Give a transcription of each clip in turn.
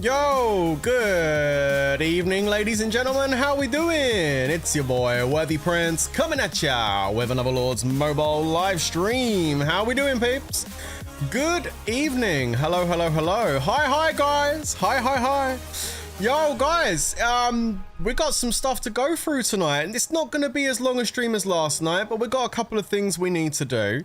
Yo, good evening, ladies and gentlemen. How we doing? It's your boy, Worthy Prince, coming at ya with another Lord's Mobile live stream. How we doing, peeps? Good evening. Hello, hello, hello. Hi, guys. Hi. Yo, guys, we got some stuff to go through tonight, and it's not going to be as long a stream as last night, but we got a couple of things we need to do.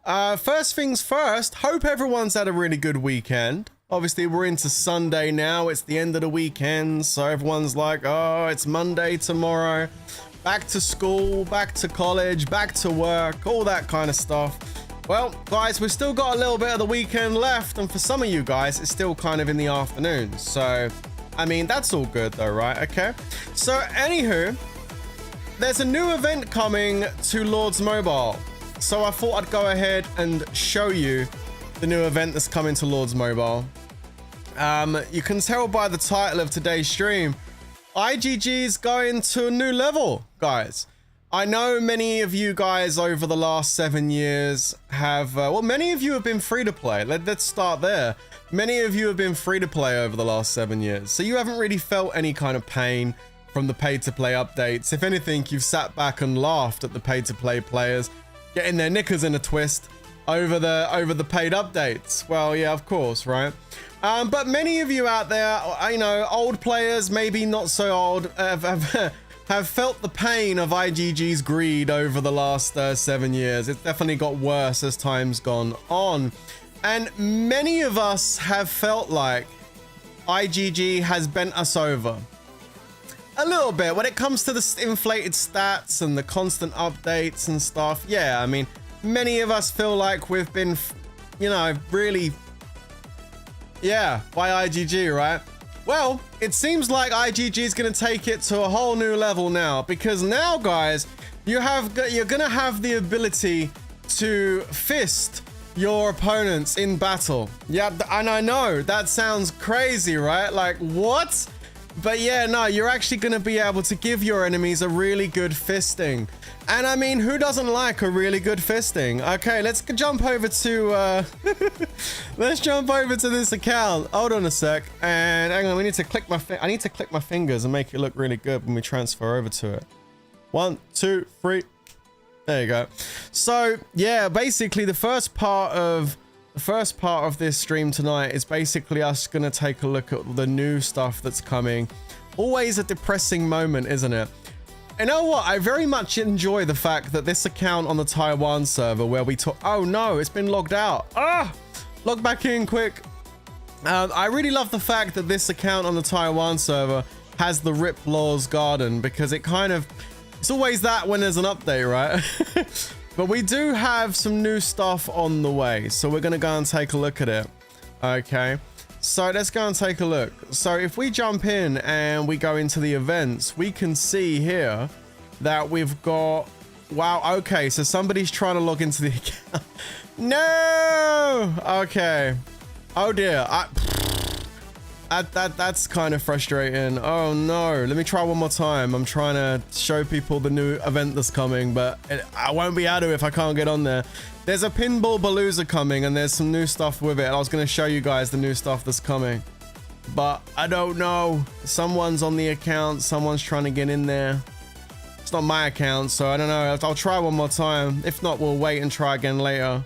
First things first, hope everyone's had a really good weekend. Obviously, we're into Sunday now. It's the end of the weekend, so everyone's like, oh, it's Monday tomorrow. Back to school, back to college, back to work, all that kind of stuff. Well, guys, we've still got a little bit of the weekend left, and for some of you guys, it's still kind of in the afternoon. So, I mean, that's all good though, right? Okay. So, anywho, there's a new event coming to Lords Mobile. So I thought I'd go ahead and show you the new event that's coming to Lords Mobile. You can tell by the title of today's stream, IGG's going to a new level, guys. I know many of you guys over the last 7 years have, well, many of you have been free to play. Let's start there. Many of you have been free to play over the last 7 years. So you haven't really felt any kind of pain from the pay to play updates. If anything, you've sat back and laughed at the pay to play players getting their knickers in a twist over the paid updates. Well, yeah, of course, right? But many of you out there, you know, old players, maybe not so old, have felt the pain of IGG's greed over the last 7 years. It's definitely got worse as time's gone on. And many of us have felt like IGG has bent us over a little bit when it comes to the inflated stats and the constant updates and stuff. Yeah, I mean, many of us feel like we've been, you know, really, yeah, by IGG, right? Well, it seems like IGG is going to take it to a whole new level now, because now, guys, you're going to have the ability to fist your opponents in battle. Yeah, and I know that sounds crazy, right? Like, what? But yeah, no, you're actually going to be able to give your enemies a really good fisting. And I mean, who doesn't like a really good fisting? Okay, let's jump over to, let's jump over to this account. Hold on a sec. And hang on, we need to click I need to click my fingers and make it look really good when we transfer over to it. 1, 2, 3. There you go. So yeah, basically the first part of this stream tonight is basically us gonna take a look at the new stuff that's coming. Always a depressing moment, isn't it? You know what? I very much enjoy the fact that this account on the Taiwan server where we talk, oh no, it's been logged out. Log back in quick. I really love the fact that this account on the Taiwan server has the Rip Laws Garden, because it kind of, it's always that when there's an update, right? But we do have some new stuff on the way, so we're gonna go and take a look at it. Okay, so let's go and take a look. So if we jump in and we go into the events, we can see here that we've got, wow, okay, so somebody's trying to log into the account. No! Okay. Oh dear. That's kind of frustrating. Oh no, let me try one more time. I'm trying to show people the new event that's coming, but I won't be able to if I can't get on there. There's a Pinball Palooza coming and there's some new stuff with it. I was going to show you guys the new stuff that's coming, but I don't know. Someone's on the account. Someone's trying to get in there. It's not my account, so I don't know. I'll try one more time. If not, we'll wait and try again later.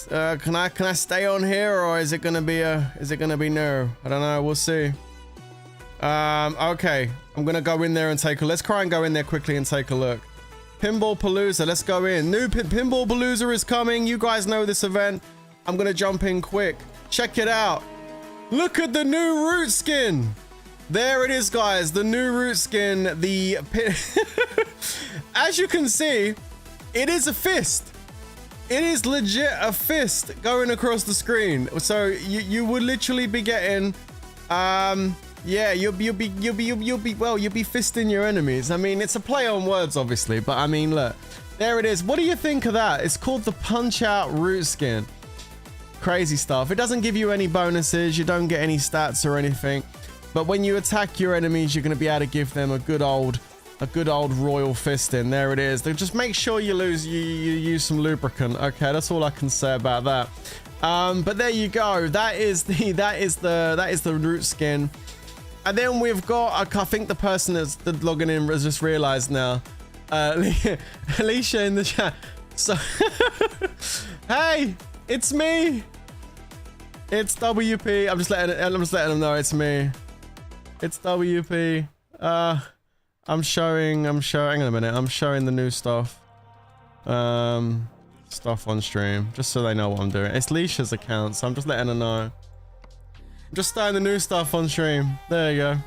Can I stay on here, or is it gonna be no? I don't know, we'll see. Okay, I'm gonna go in there and take a, let's try and go in there quickly and take a look. Pinball Palooza, let's go in. New Pinball Palooza is coming. You guys know this event. I'm gonna jump in quick. Check it out. Look at the new root skin. There it is, guys, the new root skin. As you can see, it is a fist. It is legit a fist going across the screen. So you would literally be getting, yeah, you'll be fisting your enemies. I mean, it's a play on words, obviously, but I mean, look, there it is. What do you think of that? It's called the Punch Out Root Skin. Crazy stuff. It doesn't give you any bonuses. You don't get any stats or anything. But when you attack your enemies, you're going to be able to give them a good old royal fisting. There it is. Just make sure you use some lubricant. Okay, that's all I can say about that. But there you go. That is the root skin. And then we've got, I think the person that's logging in has just realized now. Alicia in the chat. So, hey, it's me. It's WP. I'm just letting them know it's me. It's WP. I'm showing. Hang on a minute. I'm showing the new stuff. Stuff on stream, just so they know what I'm doing. It's Leisha's account, so I'm just letting her know. I'm just starting the new stuff on stream. There you go.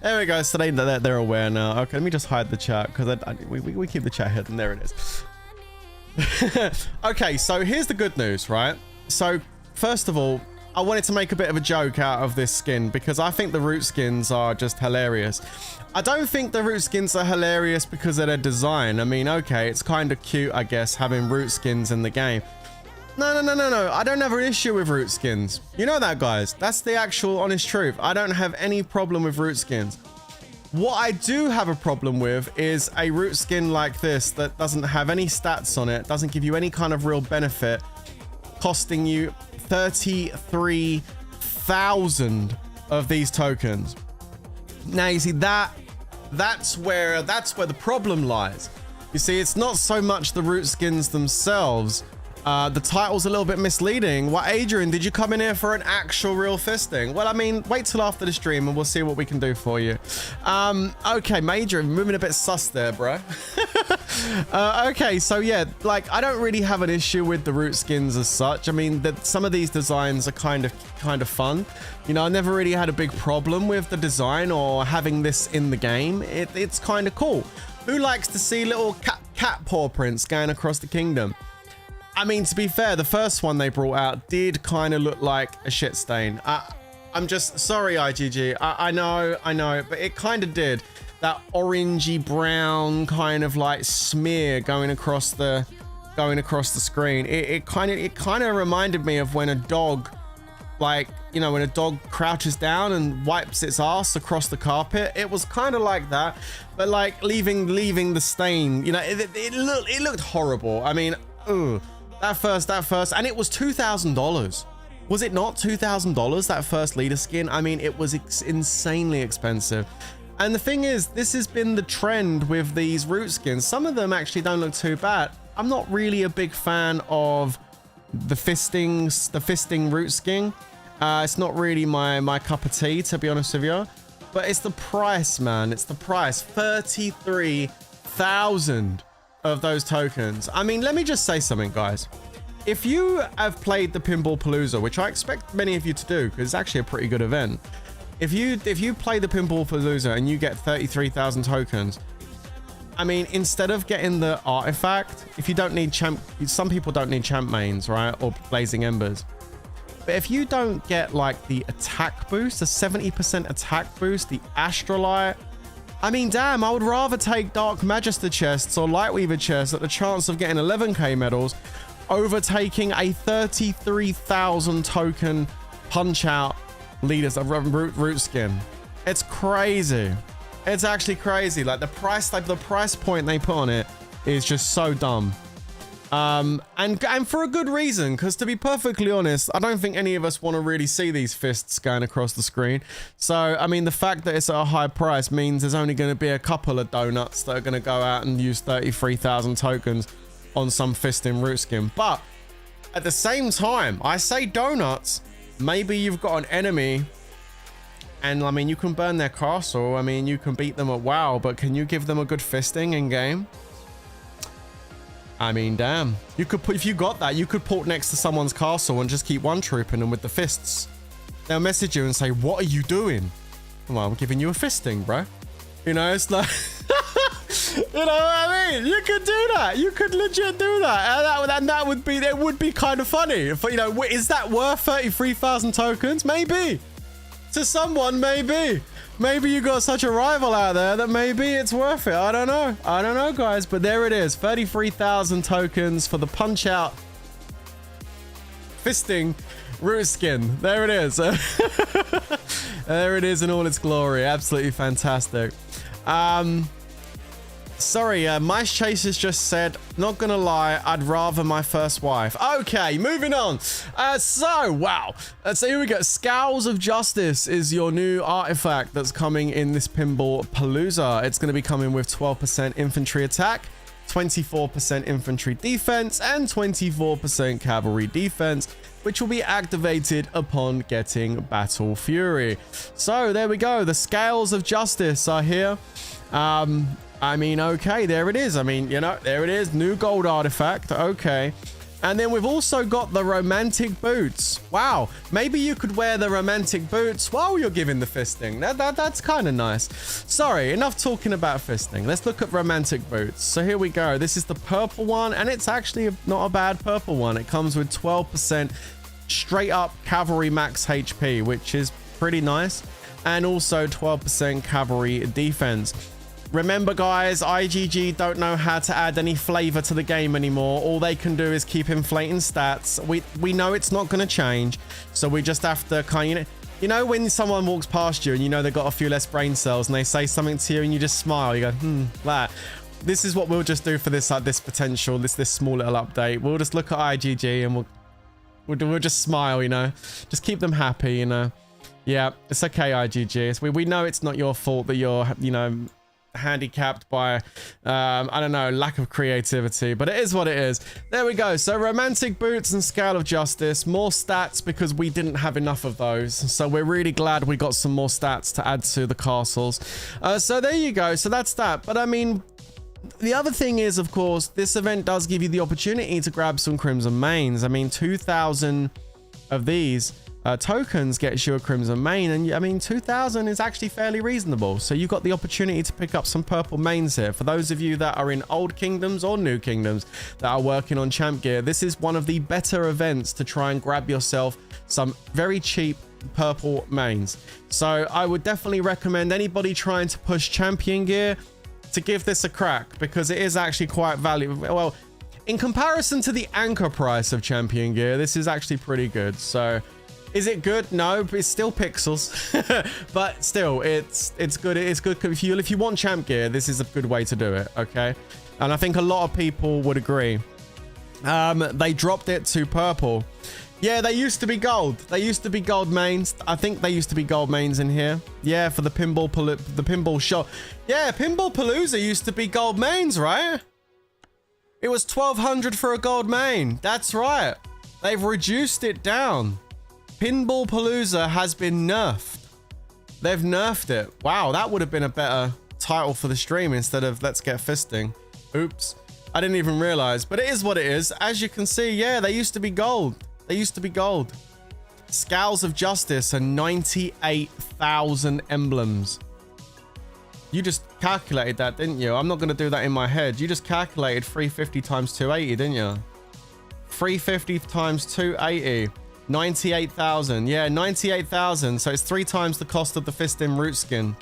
There we go. So they're aware now. Okay, let me just hide the chat because we keep the chat hidden. There it is. Okay, so here's the good news, right? So first of all, I wanted to make a bit of a joke out of this skin because I think the root skins are just hilarious. I don't think the root skins are hilarious because of their design. I mean, okay, it's kind of cute, I guess, having root skins in the game. No. I don't have an issue with root skins. You know that, guys. That's the actual honest truth. I don't have any problem with root skins. What I do have a problem with is a root skin like this that doesn't have any stats on it, doesn't give you any kind of real benefit, costing you 33,000 of these tokens. Now you see that's where the problem lies. You see, it's not so much the root skins themselves. The title's a little bit misleading. What, Adrian, did you come in here for an actual real fisting? Well, I mean, wait till after the stream and we'll see what we can do for you. Okay, Major, moving a bit sus there, bro. Okay, so yeah, like, I don't really have an issue with the root skins as such. I mean, some of these designs are kind of fun. You know, I never really had a big problem with the design or having this in the game. It's kind of cool. Who likes to see little cat paw prints going across the kingdom? I mean, to be fair, the first one they brought out did kind of look like a shit stain. I'm just sorry, IGG. I know, but it kind of did. That orangey brown kind of like smear going across the screen. It kind of reminded me of when a dog, like, you know, when a dog crouches down and wipes its ass across the carpet. It was kind of like that, but like leaving the stain. You know, it looked horrible. I mean, ugh. That first, and it was $2,000. Was it not $2,000, that first leader skin? I mean, it was insanely expensive. And the thing is, this has been the trend with these root skins. Some of them actually don't look too bad. I'm not really a big fan of the fisting root skin. It's not really my cup of tea, to be honest with you. But it's the price, man. It's the price. 33,000 of those tokens. I mean, let me just say something, guys. If you have played the Pinball Palooza, which I expect many of you to do, because it's actually a pretty good event. If you play the Pinball Palooza and you get 33,000 tokens, I mean, instead of getting the artifact, if you don't need some people don't need champ mains, right? Or blazing embers. But if you don't get like the attack boost, the 70% attack boost, the astrolite, I mean, damn, I would rather take Dark Magister chests or Lightweaver chests at the chance of getting 11k medals over taking a 33,000 token punch out leaders of root skin. It's crazy. It's actually crazy. Like the price point they put on it is just so dumb. And for a good reason, because to be perfectly honest, I don't think any of us want to really see these fists going across the screen. So, I mean, the fact that it's at a high price means there's only going to be a couple of donuts that are going to go out and use 33,000 tokens on some fisting root skin. But at the same time, I say donuts, maybe you've got an enemy and I mean, you can burn their castle. I mean, you can beat them at WoW, but can you give them a good fisting in game? I mean, damn. You could put, if you got that, you could port next to someone's castle and just keep one trooping them with the fists. They'll message you and say, what are you doing? Well, I'm giving you a fisting, bro. You know, it's like, you know what I mean? You could do that. You could legit do that. And that would be kind of funny. If, you know, is that worth 33,000 tokens? Maybe. To someone, maybe. Maybe you got such a rival out there that maybe it's worth it. I don't know. I don't know, guys. But there it is. 33,000 tokens for the punch out fisting root skin. There it is. There it is in all its glory. Absolutely fantastic. So Sorry, Mice Chasers just said, not gonna lie, I'd rather my first wife. Okay, moving on. Wow. So here we go. Scowls of Justice is your new artifact that's coming in this Pinball Palooza. It's gonna be coming with 12% infantry attack, 24% infantry defense, and 24% cavalry defense, which will be activated upon getting Battle Fury. So there we go. The Scales of Justice are here. I mean, okay, there it is. I mean, you know, there it is. New gold artifact. Okay. And then we've also got the romantic boots. Wow. Maybe you could wear the romantic boots while you're giving the fisting. That's kind of nice. Sorry, enough talking about fisting. Let's look at romantic boots. So here we go. This is the purple one, and it's actually not a bad purple one. It comes with 12% straight up cavalry max HP, which is pretty nice. And also 12% cavalry defense. Remember, guys, IGG don't know how to add any flavor to the game anymore. All they can do is keep inflating stats. We know it's not going to change, so we just have to kind of, you know, when someone walks past you and you know they've got a few less brain cells and they say something to you and you just smile, you go, that. This is what we'll just do for this potential, this small little update. We'll just look at IGG and we'll just smile, you know, just keep them happy, you know. Yeah, it's okay, IGG. We know it's not your fault that you're, you know, handicapped by I don't know, lack of creativity, but it is what it is. There we go. So romantic boots and Scale of Justice, more stats because we didn't have enough of those, so we're really glad we got some more stats to add to the castles. So there you go. So that's that. But I mean, the other thing is, of course, this event does give you the opportunity to grab some Crimson Mains. I mean, 2,000 of these tokens gets you a Crimson Main, and I mean 2,000 is actually fairly reasonable. So you've got the opportunity to pick up some purple mains here. For those of you that are in old kingdoms or new kingdoms that are working on champ gear, this is one of the better events to try and grab yourself some very cheap purple mains. So I would definitely recommend anybody trying to push champion gear to give this a crack, because it is actually quite valuable. Well, in comparison to the anchor price of champion gear, this is actually pretty good. So is it good? No, it's still pixels, but still, it's good. It's good if you want champ gear. This is a good way to do it. Okay, and I think a lot of people would agree. They dropped it to purple. Yeah, they used to be gold. They used to be gold mains. I think they used to be gold mains in here. Yeah, for the pinball shop. Yeah, Pinball Palooza used to be gold mains, right? It was 1,200 for a gold main. That's right. They've reduced it down. Pinball Palooza has been nerfed. They've nerfed it. Wow, that would have been a better title for the stream instead of Let's Get Fisting. Oops. I didn't even realize, but it is what it is. As you can see, yeah, they used to be gold. They used to be gold. Scowls of Justice and 98,000 emblems. You just calculated that, didn't you? I'm not going to do that in my head. You just calculated 350 times 280, didn't you? 350 times 280. 98,000. Yeah, 98,000. So it's 3 times the cost of the Fistin root skin.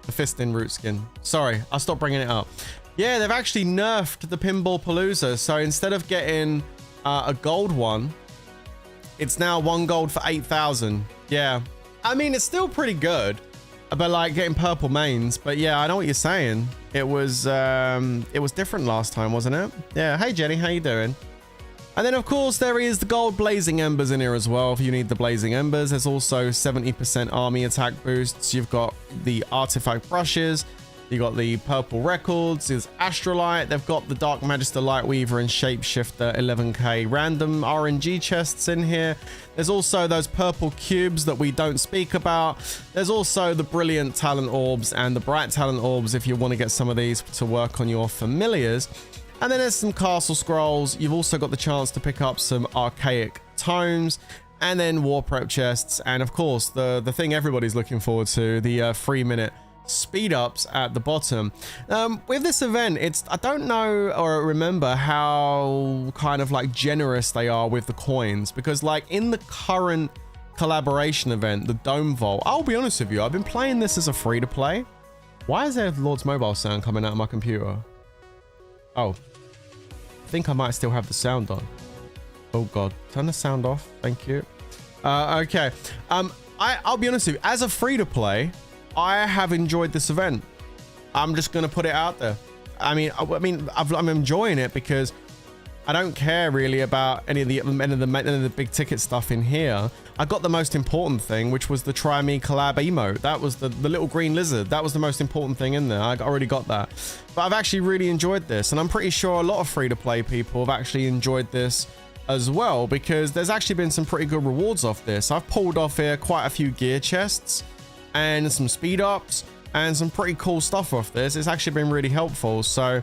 The Fistin root skin. Sorry, I'll stop bringing it up. Yeah, they've actually nerfed the Pinball Palooza. So instead of getting a gold one, it's now 1 gold for 8,000. Yeah, I mean, it's still pretty good, but like getting purple mains. But yeah, I know what you're saying. It was different last time, wasn't it? Yeah. Hey Jenny, how you doing? And then, of course, there is the gold Blazing Embers in here as well if you need the Blazing Embers. There's also 70% army attack boosts. You've got the artifact brushes. You've got the purple records. There's Astrolite. They've got the Dark Magister Lightweaver and Shapeshifter 11k random RNG chests in here. There's also those purple cubes that we don't speak about. There's also the Brilliant Talent Orbs and the Bright Talent Orbs if you want to get some of these to work on your familiars. And then there's some castle scrolls. You've also got the chance to pick up some archaic tomes, and then war prep chests, and of course the thing everybody's looking forward to, the 3-minute speed ups at the bottom. With this event, I don't know or remember how kind of like generous they are with the coins, because like in the current collaboration event, the Dome Vault, I'll be honest with you, I've been playing this as a free to play. Why is there Lord's mobile sound coming out of my computer? Oh, I think I might still have the sound on. Oh God, turn the sound off. Thank you. Okay. I'll be honest with you, as a free to play, I have enjoyed this event. I'm just going to put it out there. I'm enjoying it because I don't care really about any of the big ticket stuff in here. I got the most important thing, which was the Try Me collab emote. That was the little green lizard. That was the most important thing in there. I already got that. But I've actually really enjoyed this, and I'm pretty sure a lot of free-to-play people have actually enjoyed this as well, because there's actually been some pretty good rewards off this. I've pulled off here quite a few gear chests and some speed ups and some pretty cool stuff off this. It's actually been really helpful. So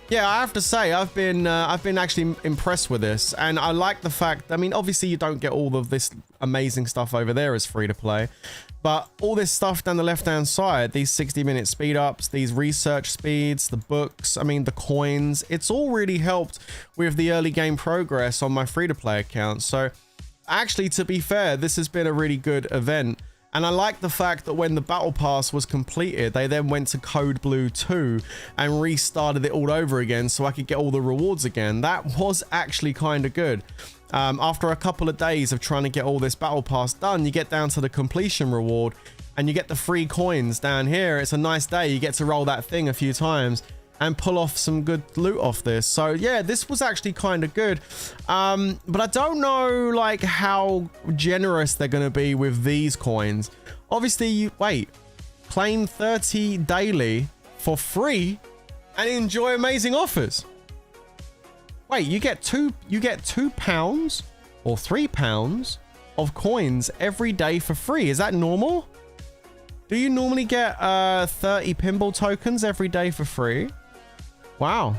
yeah, I have to say I've been actually impressed with this, and I like the fact, I mean, obviously you don't get all of this amazing stuff over there as free to play, but all this stuff down the left hand side, these 60-minute speed ups, these research speeds, the books, I mean the coins, it's all really helped with the early game progress on my free to play account. So actually, to be fair, this has been a really good event. And I like the fact that when the battle pass was completed, they then went to Code Blue 2 and restarted it all over again so I could get all the rewards again. That was actually kind of good. After a couple of days of trying to get all this battle pass done, you get down to the completion reward and you get the free coins down here. It's a nice day. You get to roll that thing a few times and pull off some good loot off this. So yeah, this was actually kind of good. But I don't know like how generous they're going to be with these coins. Obviously, claim 30 daily for free and enjoy amazing offers. Wait, you get £2 or £3 of coins every day for free. Is that normal? Do you normally get 30 pinball tokens every day for free? Wow.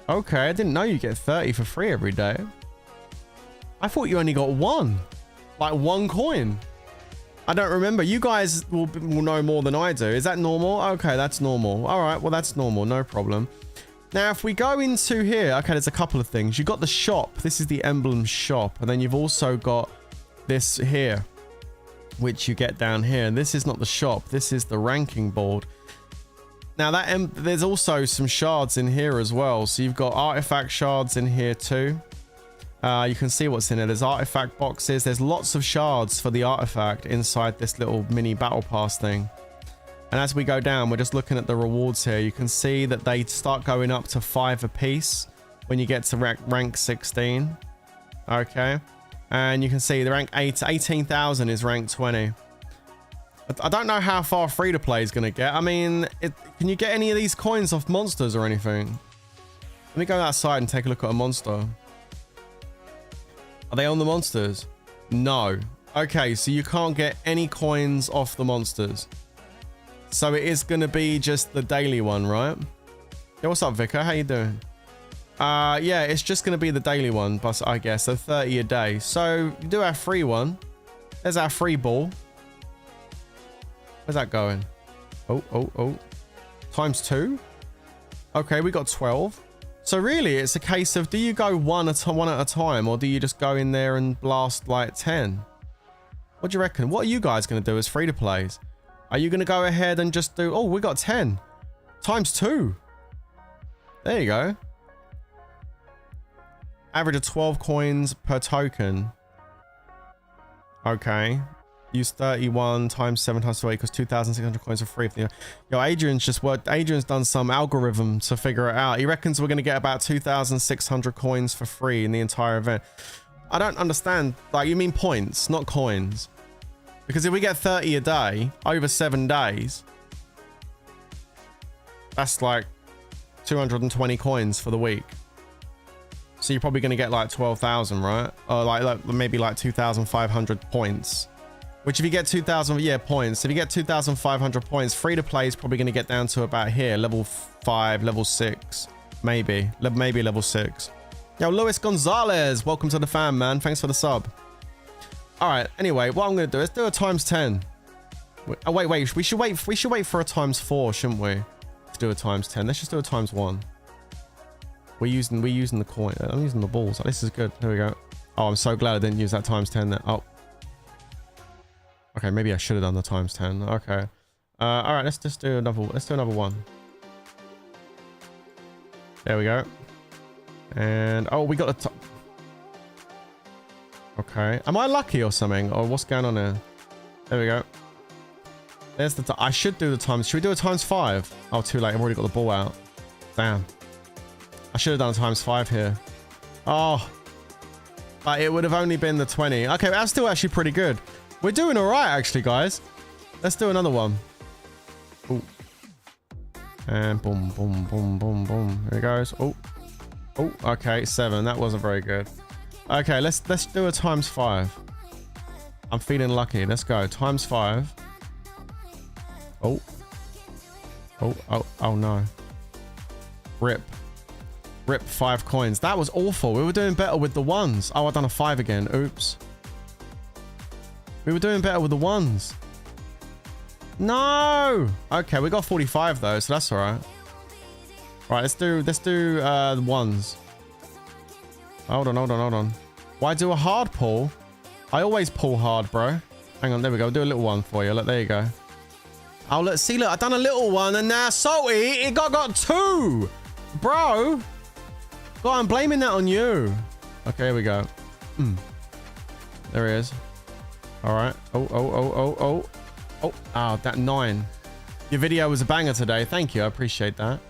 Okay, I didn't know you get 30 for free every day. I thought you only got one. Like one coin. I don't remember. You guys will know more than I do. Is that normal? Okay, that's normal. All right, well, that's normal. No problem. Now, if we go into here, okay, there's a couple of things. You've got the shop. This is the emblem shop. And then you've also got this here, which you get down here. And this is not the shop. This is the ranking board. Now, there's also some shards in here as well. So you've got artifact shards in here too. You can see what's in it. There's artifact boxes. There's lots of shards for the artifact inside this little mini battle pass thing. And as we go down, we're just looking at the rewards here. You can see that they start going up to 5 apiece when you get to rank 16. Okay. And you can see the rank 18,000 is rank 20. I don't know how far free to play is going to get. I mean, can you get any of these coins off monsters or anything? Let me go outside and take a look at a monster. Are they on the monsters? No. Okay, so you can't get any coins off the monsters. So it is going to be just the daily one, right? Yeah, what's up, Vicar? How you doing? Yeah, it's just going to be the daily one, but I guess. So 30 a day. So you do our free one. There's our free ball. Where's that going? Oh. Times 2. Okay, we got 12. So really, it's a case of, do you go one at a time, or do you just go in there and blast like 10? What do you reckon? What are you guys going to do as free-to-plays? Are you going to go ahead and just do... Oh, we got 10. Times 2. There you go. Average of 12 coins per token. Okay. Use 31 times 7 times 2 equals 2,600 coins for free. Yo, Adrian's done some algorithm to figure it out. He reckons we're going to get about 2,600 coins for free in the entire event. I don't understand. Like, you mean points, not coins. Because if we get 30 a day over 7 days, that's like 220 coins for the week. So you're probably going to get like 12,000, right? Or like maybe like 2,500 points. Which if you get 2,000, yeah, points. If you get 2,500 points, free to play is probably going to get down to about here, level 5, level 6, maybe level 6. Yo, Luis Gonzalez, welcome to the fam, man. Thanks for the sub. All right. Anyway, what I'm going to do is do a times 10. Oh, wait. We should wait for a times 4, shouldn't we? To do a times 10. Let's just do a times 1. We're using the coin. I'm using the balls. This is good. Here we go. Oh, I'm so glad I didn't use that times 10 there. Oh. Okay, maybe I should have done the times 10. Okay. All right, let's do another one. There we go. And oh, we got a top. Okay. Am I lucky or something? Or what's going on here? There we go. There's the... I should do the times. Should we do a times 5? Oh, too late. I've already got the ball out. Damn. I should have done a times 5 here. Oh. But it would have only been the 20. Okay, that's still actually pretty good. We're doing all right, actually, guys. Let's do another one. Ooh. And boom, boom, boom, boom, boom. Here it goes. Oh. Oh, okay. 7. That wasn't very good. Okay, let's do a times 5. I'm feeling lucky. Let's go. Times 5. Oh. Oh, oh, oh no. Rip. Rip 5 coins. That was awful. We were doing better with the ones. Oh, I've done a 5 again. Oops. We were doing better with the ones. No. Okay, we got 45 though, so that's all right. Right, let's do the ones. Hold on. Why do a hard pull? I always pull hard, bro. Hang on, there we go. I'll do a little one for you. Look, there you go. Oh, look, see, look, I've done a little one, and now Salty, it got 2. Bro. God, I'm blaming that on you. Okay, here we go. There he is. All right. Oh, that 9. Your video was a banger today. Thank you. I appreciate that.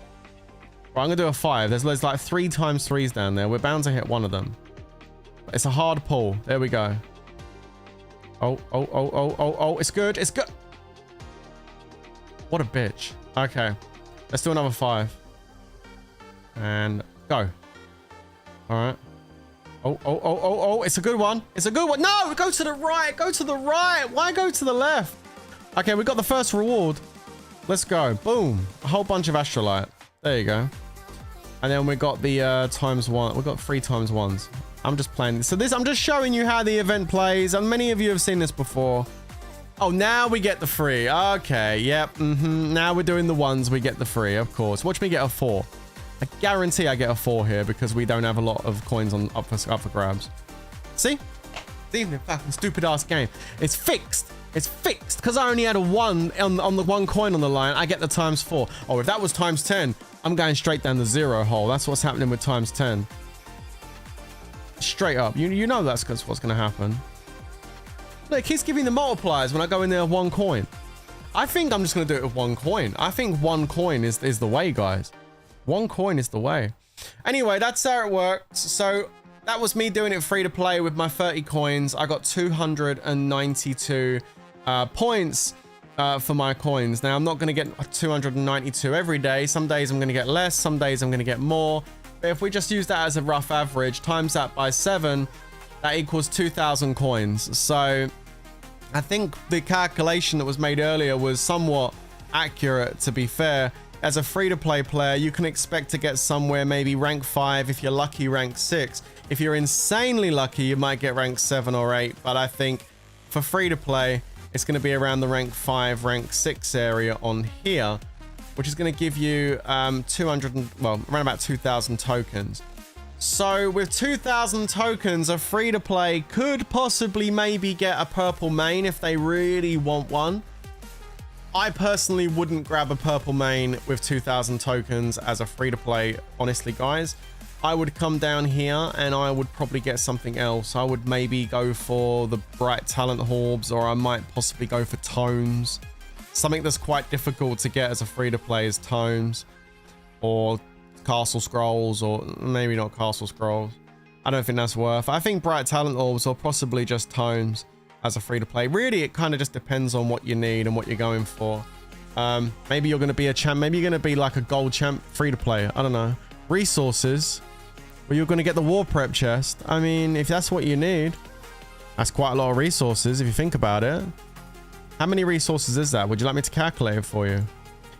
Right, I'm going to do a 5. There's like 3 times 3s down there. We're bound to hit one of them. It's a hard pull. There we go. Oh. It's good. It's good. What a bitch. Okay. Let's do another 5. And go. All right. Oh. It's a good one. It's a good one. No, go to the right. Go to the right. Why go to the left? Okay, we got the first reward. Let's go. Boom. A whole bunch of astrolite. There you go. And then we got the times 1. We got 3 times 1s. I'm just playing. So this, I'm just showing you how the event plays. And many of you have seen this before. Oh, now we get the 3. Okay. Yep. Now we're doing the 1s. We get the 3, of course. Watch me get a 4. I guarantee I get a 4 here because we don't have a lot of coins on up for grabs. See? See the fucking stupid ass game. It's fixed. It's fixed because I only had a 1 on the 1 coin on the line. I get the times 4. Oh, if that was times 10, I'm going straight down the 0 hole. That's what's happening with times 10. Straight up. You know that's what's going to happen. Look, he's giving the multipliers when I go in there with 1 coin. I think I'm just going to do it with 1 coin. I think 1 coin is the way, guys. 1 coin is the way. Anyway, that's how it works. So that was me doing it free to play with my 30 coins. I got 292 points for my coins. Now, I'm not going to get 292 every day. Some days I'm going to get less. Some days I'm going to get more. But if we just use that as a rough average, times that by 7, that equals 2,000 coins. So I think the calculation that was made earlier was somewhat accurate, to be fair. As a free-to-play player, you can expect to get somewhere maybe rank 5, if you're lucky, rank 6. If you're insanely lucky, you might get rank 7 or 8. But I think for free-to-play, it's going to be around the rank 5, rank 6 area on here, which is going to give you around about 2,000 tokens. So with 2,000 tokens, a free-to-play could possibly maybe get a purple main if they really want one. I personally wouldn't grab a purple main with 2,000 tokens as a free-to-play, honestly, guys. I would come down here and I would probably get something else. I would maybe go for the bright talent orbs, or I might possibly go for tomes. Something that's quite difficult to get as a free-to-play is tomes, or castle scrolls, or maybe not castle scrolls. I don't think that's worth. I think bright talent orbs or possibly just tomes as a free-to-play. Really, it kind of just depends on what you need and what you're going for. Maybe you're going to be a champ. Maybe you're going to be like a gold champ free-to-play. I don't know. Resources. Well, you're going to get the war prep chest. I mean, if that's what you need, that's quite a lot of resources if you think about it. How many resources is that? Would you like me to calculate it for you?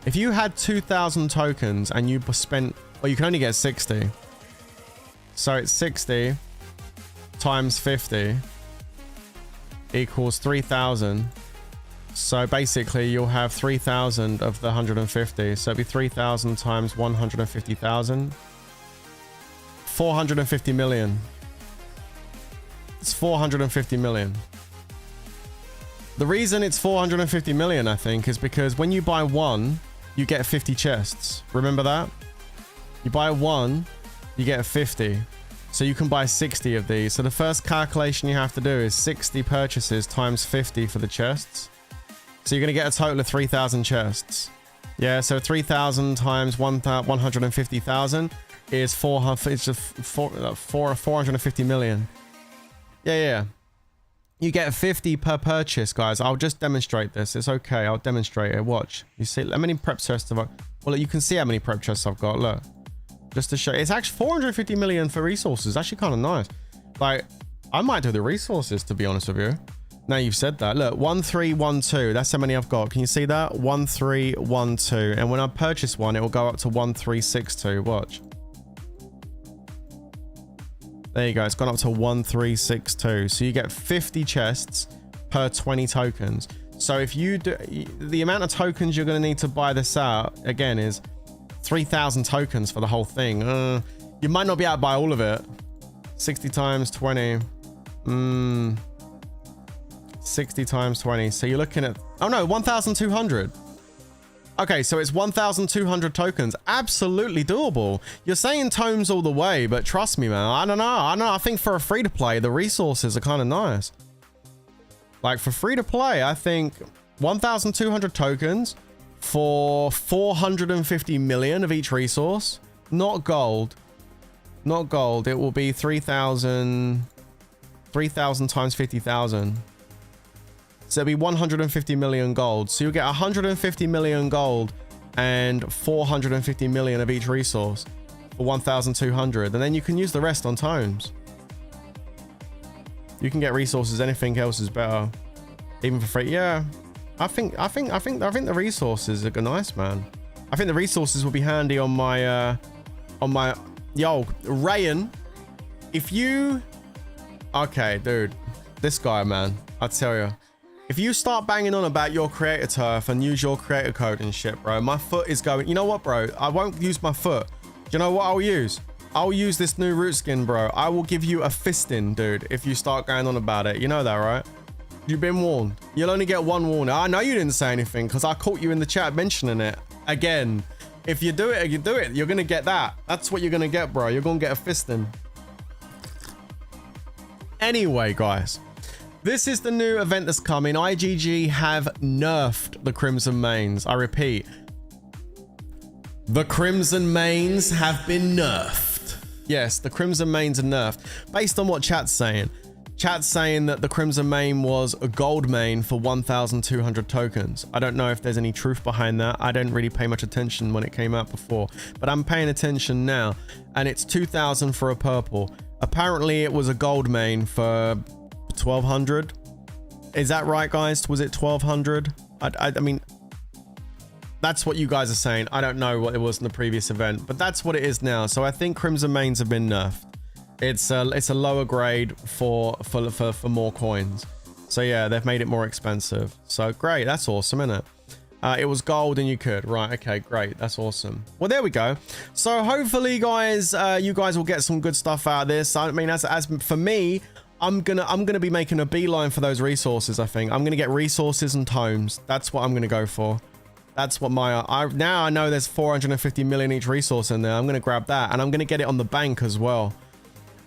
If you had 2,000 tokens and you spent... Well, you can only get 60. So it's 60 times 50 equals 3,000. So basically you'll have 3,000 of the 150. So it'd be 3,000 times 150,000. 450 million. It's 450 million. The reason it's 450 million, I think, is because when you buy 1, you get 50 chests. Remember that? You buy 1, you get 50. So you can buy 60 of these. So the first calculation you have to do is 60 purchases times 50 for the chests. So you're going to get a total of 3,000 chests. Yeah, so 3,000 times 150,000 is 450 million. Yeah. You get 50 per purchase, guys. I'll just demonstrate this. It's okay. I'll demonstrate it. Watch. You see how many prep chests have I... Well, you can see how many prep chests I've got. Look. Just to show. It's actually 450 million for resources. Actually kind of nice. Like, I might do the resources, to be honest with you. Now you've said that. Look, 1312. That's how many I've got. Can you see that? 1312. And when I purchase one, it will go up to 1362. Watch. There you go. It's gone up to 1362. So you get 50 chests per 20 tokens. So if you do, the amount of tokens you're going to need to buy this out again is 3,000 tokens for the whole thing. You might not be able to buy all of it. 60 times 20. 60 times 20. So you're looking at, oh no, 1,200. Okay, so it's 1,200 tokens. Absolutely doable. You're saying tomes all the way, but trust me, man. I don't know. I think for a free-to-play, the resources are kind of nice. Like, for free-to-play, I think 1,200 tokens for 450 million of each resource. Not gold. Not gold. It will be 3,000 times 50,000. So it'll be 150 million gold. So you'll get 150 million gold and 450 million of each resource for 1,200. And then you can use the rest on tomes. You can get resources. Anything else is better. Even for free. Yeah. I think the resources are nice, man. I think the resources will be handy on my yo, Rayan. If you, okay, dude, this guy, man, I tell you. If you start banging on about your creator turf and use your creator code and shit, bro, my foot is going... You know what, bro? I won't use my foot. Do you know what I'll use? I'll use this new root skin, bro. I will give you a fisting, dude, if you start going on about it. You know that, right? You've been warned. You'll only get one warning. I know you didn't say anything because I caught you in the chat mentioning it. Again, if you do it, you do it. You're going to get that. That's what you're going to get, bro. You're going to get a fisting. Anyway, guys. This is the new event that's coming. IGG have nerfed the Crimson Mains. I repeat. The Crimson Mains have been nerfed. Yes, the Crimson Mains are nerfed. Based on what chat's saying. Chat's saying that the Crimson Main was a gold main for 1,200 tokens. I don't know if there's any truth behind that. I didn't really pay much attention when it came out before. But I'm paying attention now. And it's 2,000 for a purple. Apparently it was a gold main for 1,200. Is that right, guys? Was it 1,200? I mean, that's what you guys are saying. I don't know what it was in the previous event, but that's what it is now. So I think Crimson Mains have been nerfed. It's a lower grade for more coins. So yeah, they've made it more expensive. So great, that's awesome, isn't it? It was gold and you could. Right, okay, great. That's awesome. Well, there we go. So hopefully, guys, you guys will get some good stuff out of this. I mean, as for me, I'm gonna be making a beeline for those resources. I think I'm gonna get resources and tomes. That's what I'm gonna go for. That's what my now I know there's 450 million each resource in there. I'm gonna grab that and I'm gonna get it on the bank as well.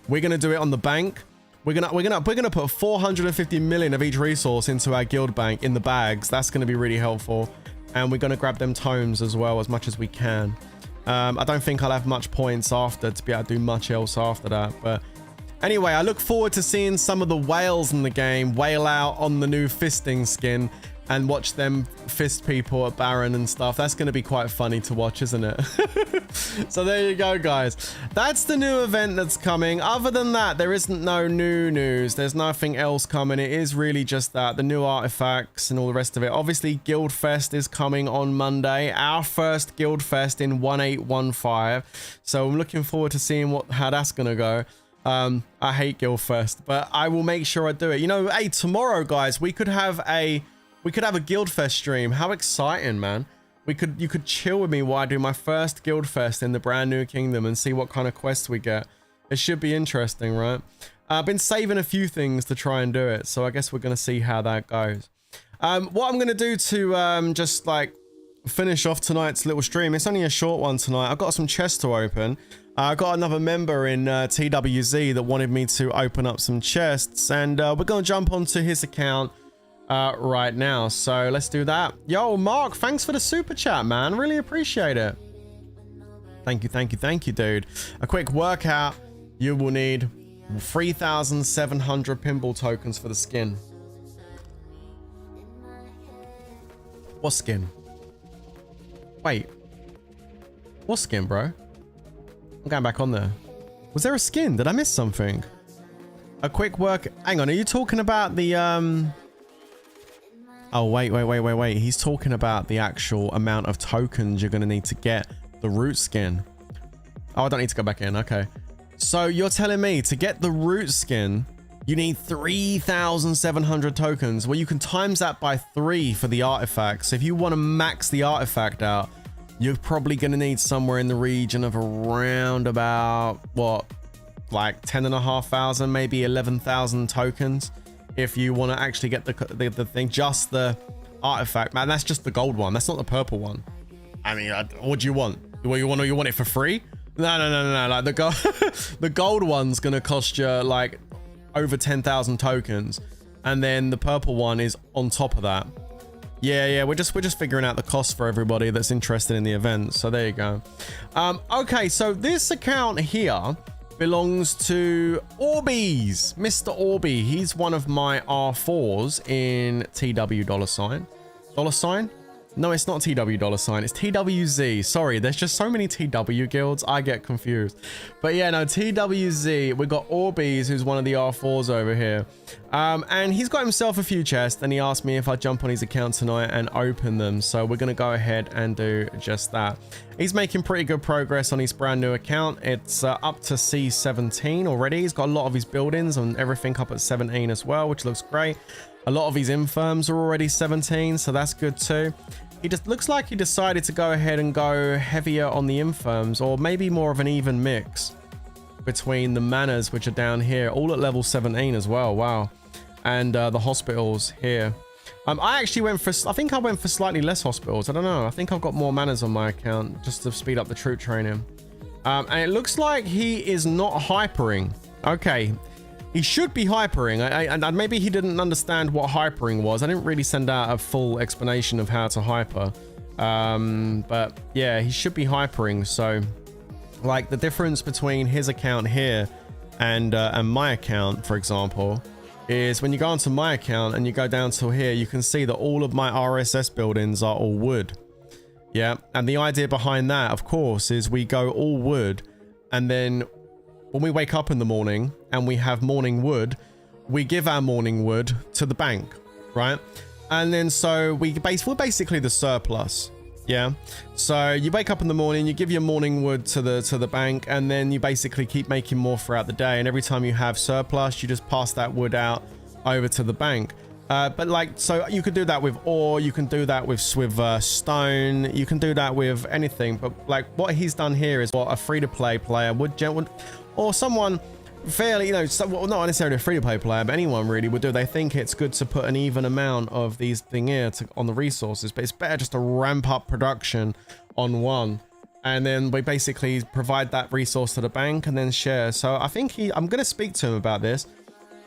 We're gonna do it on the bank. We're gonna put 450 million of each resource into our guild bank in the bags. That's gonna be really helpful. And we're gonna grab them tomes as well as much as we can. I don't think I'll have much points after to be able to do much else after that, but. Anyway, I look forward to seeing some of the whales in the game wail out on the new fisting skin and watch them fist people at Baron and stuff. That's going to be quite funny to watch, isn't it? So there you go, guys. That's the new event that's coming. Other than that, there isn't no new news. There's nothing else coming. It is really just that. The new artifacts and all the rest of it. Obviously, Guild Fest is coming on Monday. Our first Guild Fest in 1815. So I'm looking forward to seeing how that's going to go. I hate Guildfest, but I will make sure I do it. You know, hey, tomorrow, guys, we could have a Guildfest stream. How exciting, man. You could chill with me while I do my first Guildfest in the brand new kingdom and see what kind of quests we get. It should be interesting, right? I've been saving a few things to try and do it, so I guess we're going to see how that goes. What I'm going to do to just like finish off tonight's little stream, it's only a short one tonight. I've got some chests to open. I got another member in TWZ that wanted me to open up some chests, and we're going to jump onto his account, right now. So let's do that. Yo, Mark, thanks for the super chat, man. Really appreciate it. Thank you, dude. A quick workout. You will need 3,700 pinball tokens for the skin. What skin? Wait. What skin, bro? I'm going back on there. Was there a skin? Did I miss something? A quick work. Hang on. Are you talking about the Oh, wait. He's talking about the actual amount of tokens you're going to need to get the root skin. Oh, I don't need to go back in. Okay. So you're telling me to get the root skin, you need 3,700 tokens. Well, you can times that by 3 for the artifacts. So if you want to max the artifact out, you're probably going to need somewhere in the region of around about, what, like 10,500, maybe 11,000 tokens. If you want to actually get the thing, just the artifact, man, that's just the gold one. That's not the purple one. I mean, what do you want? Well, you want it for free? No. Like the gold one's gonna cost you like over 10,000 tokens, and then the purple one is on top of that. Yeah. We're just figuring out the cost for everybody that's interested in the event. So there you go. Okay, so this account here belongs to Orbeez, Mr. Orby. He's one of my R4s in TW $. No, it's not TW $. It's TWZ. Sorry, there's just so many TW guilds. I get confused. But yeah, no, TWZ. We got Orbeez, who's one of the R4s over here. And he's got himself a few chests, and he asked me if I'd jump on his account tonight and open them. So we're going to go ahead and do just that. He's making pretty good progress on his brand new account. It's up to C17 already. He's got a lot of his buildings and everything up at 17 as well, which looks great. A lot of his infirms are already 17, so that's good too. He just looks like he decided to go ahead and go heavier on the infirms, or maybe more of an even mix between the manors, which are down here, all at level 17 as well. Wow. And the hospitals here. I actually went for, I think I went for slightly less hospitals. I don't know. I think I've got more manors on my account just to speed up the troop training. And it looks like he is not hypering. Okay. He should be hypering, and maybe he didn't understand what hypering was. I didn't really send out a full explanation of how to hyper. But yeah, he should be hypering. So like the difference between his account here and my account, for example, is when you go onto my account and you go down to here, you can see that all of my RSS buildings are all wood. Yeah, and the idea behind that, of course, is we go all wood, and then when we wake up in the morning and we have morning wood, we give our morning wood to the bank, right? And then so we're basically the surplus. Yeah. So you wake up in the morning, you give your morning wood to the bank, and then you basically keep making more throughout the day. And every time you have surplus, you just pass that wood out over to the bank. But like, so you could do that with ore, you can do that with stone, you can do that with anything. But like what he's done here is what a free-to-play player would, or someone fairly, you know, not necessarily a free-to-play player, but anyone really would do. They think it's good to put an even amount of these thing here on the resources, but it's better just to ramp up production on one, and then we basically provide that resource to the bank and then share. So I think I'm going to speak to him about this.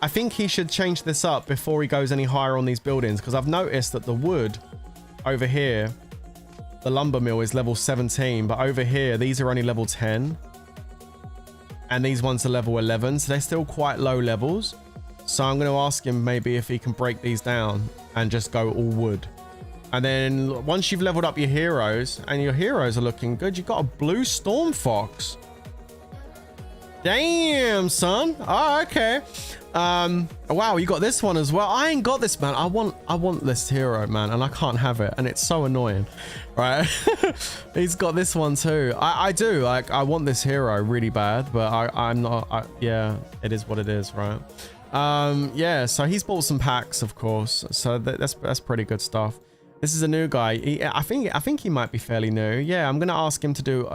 I think he should change this up before he goes any higher on these buildings, because I've noticed that the wood over here, the lumber mill is level 17, but over here, these are only level 10. And these ones are level 11, so they're still quite low levels. So I'm going to ask him maybe if he can break these down and just go all wood. And then once you've leveled up your heroes, and your heroes are looking good, you've got a blue storm fox. Damn, son. Oh, okay. Wow, you got this one as well. I ain't got this, man. I want this hero, man, and I can't have it, and it's so annoying, right? He's got this one too. I do, like, I want this hero really bad, but I'm not. Yeah, it is what it is, right? Yeah, so he's bought some packs, of course, so that's pretty good stuff. This is a new guy. I think he might be fairly new. Yeah, I'm gonna ask him to do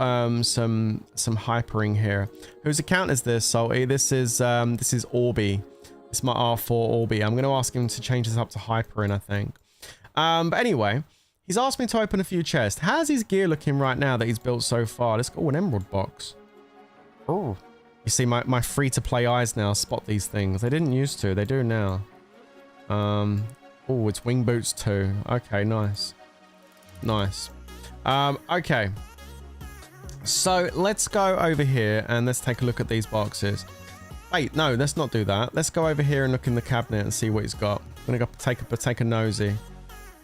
some hypering here. Whose account is this, Salty? This is Orby. It's my R4 Orby. I'm gonna ask him to change this up to hypering, I think. But anyway, he's asked me to open a few chests. How's his gear looking right now that he's built so far? Let's go an emerald box. Oh, you see my free-to-play eyes now spot these things. They didn't used to. They do now. Oh, it's wing boots too. Okay, nice. Nice. Okay. So let's go over here and let's take a look at these boxes. Wait, no, let's not do that. Let's go over here and look in the cabinet and see what he's got. I'm gonna go take a nosy.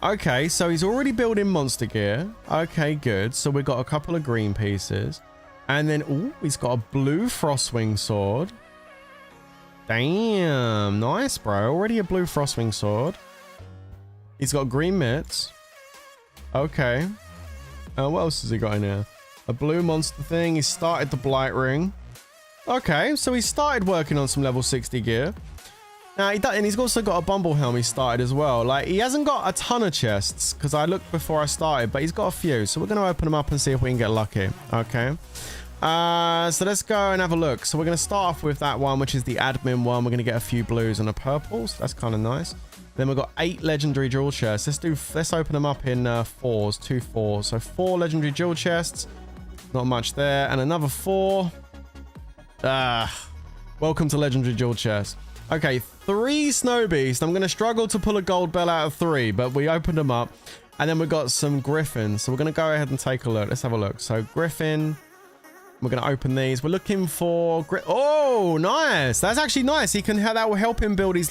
Okay, so he's already building monster gear. Okay, good. So we've got a couple of green pieces. And then, oh, he's got a blue frostwing sword. Damn, nice, bro. Already a blue frostwing sword. He's got green mitts. Okay. What else has he got in here? A blue monster thing. He started the blight ring. Okay, so he started working on some level 60 gear. Now, and he's also got a bumble helm he started as well. Like, he hasn't got a ton of chests, because I looked before I started, but he's got a few. So we're going to open them up and see if we can get lucky. Okay. So let's go and have a look. So we're going to start off with that one, which is the admin one. We're going to get a few blues and a purple. So that's kind of nice. Then we've got 8 legendary jewel chests. Let's open them up in 4s, 2 4s. So 4 legendary jewel chests. Not much there. And another 4. Welcome to legendary jewel chest. Okay, 3 snow beasts. I'm going to struggle to pull a gold bell out of 3, but we opened them up. And then we've got some griffins. So we're going to go ahead and take a look. Let's have a look. So griffin. We're going to open these. We're looking for... Oh, nice. That's actually nice. That will help him build his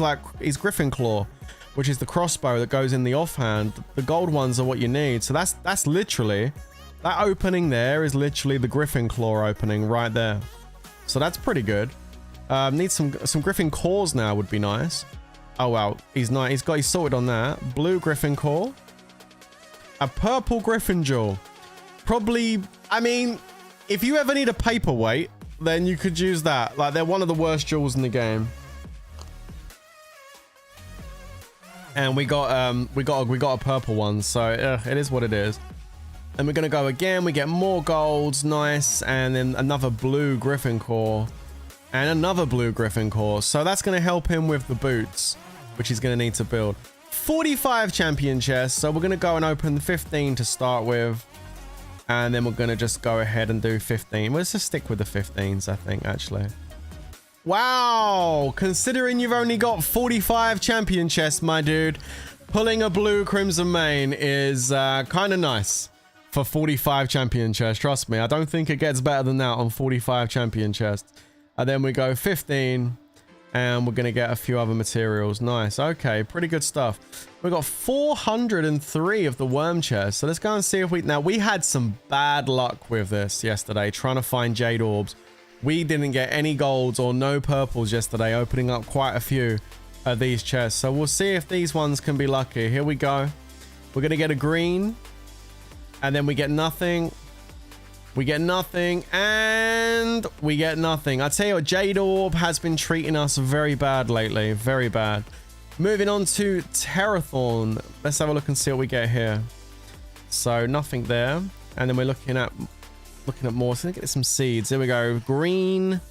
griffin claw, which is the crossbow that goes in the offhand. The gold ones are what you need. So that's literally... That opening there is literally the griffin claw opening right there. So that's pretty good. Need some griffin cores now would be nice. Oh, wow. He's sorted on that. Blue griffin core. A purple griffin jewel. Probably... I mean... If you ever need a paperweight, then you could use that. Like, they're one of the worst jewels in the game. And we got a purple one, so it is what it is. And we're gonna go again. We get more golds, nice, and then another blue griffin core, and another blue griffin core. So that's gonna help him with the boots, which he's gonna need to build. 45 champion chests. So we're gonna go and open 15 to start with. And then we're going to just go ahead and do 15. Let's just stick with the 15s, I think, actually. Wow! Considering you've only got 45 champion chests, my dude, pulling a blue crimson mane is kind of nice for 45 champion chests. Trust me, I don't think it gets better than that on 45 champion chests. And then we go 15. And we're going to get a few other materials. Nice. Okay, pretty good stuff. We've got 403 of the worm chests. So let's go and see if we... Now, we had some bad luck with this yesterday, trying to find jade orbs. We didn't get any golds or no purples yesterday, opening up quite a few of these chests. So we'll see if these ones can be lucky. Here we go. We're going to get a green. And then we get nothing. We get nothing, and we get nothing. I tell you what, Jade Orb has been treating us very bad lately. Very bad. Moving on to Terrathorn. Let's have a look and see what we get here. So, nothing there. And then we're looking at more. So, let's get some seeds. Here we go. Green.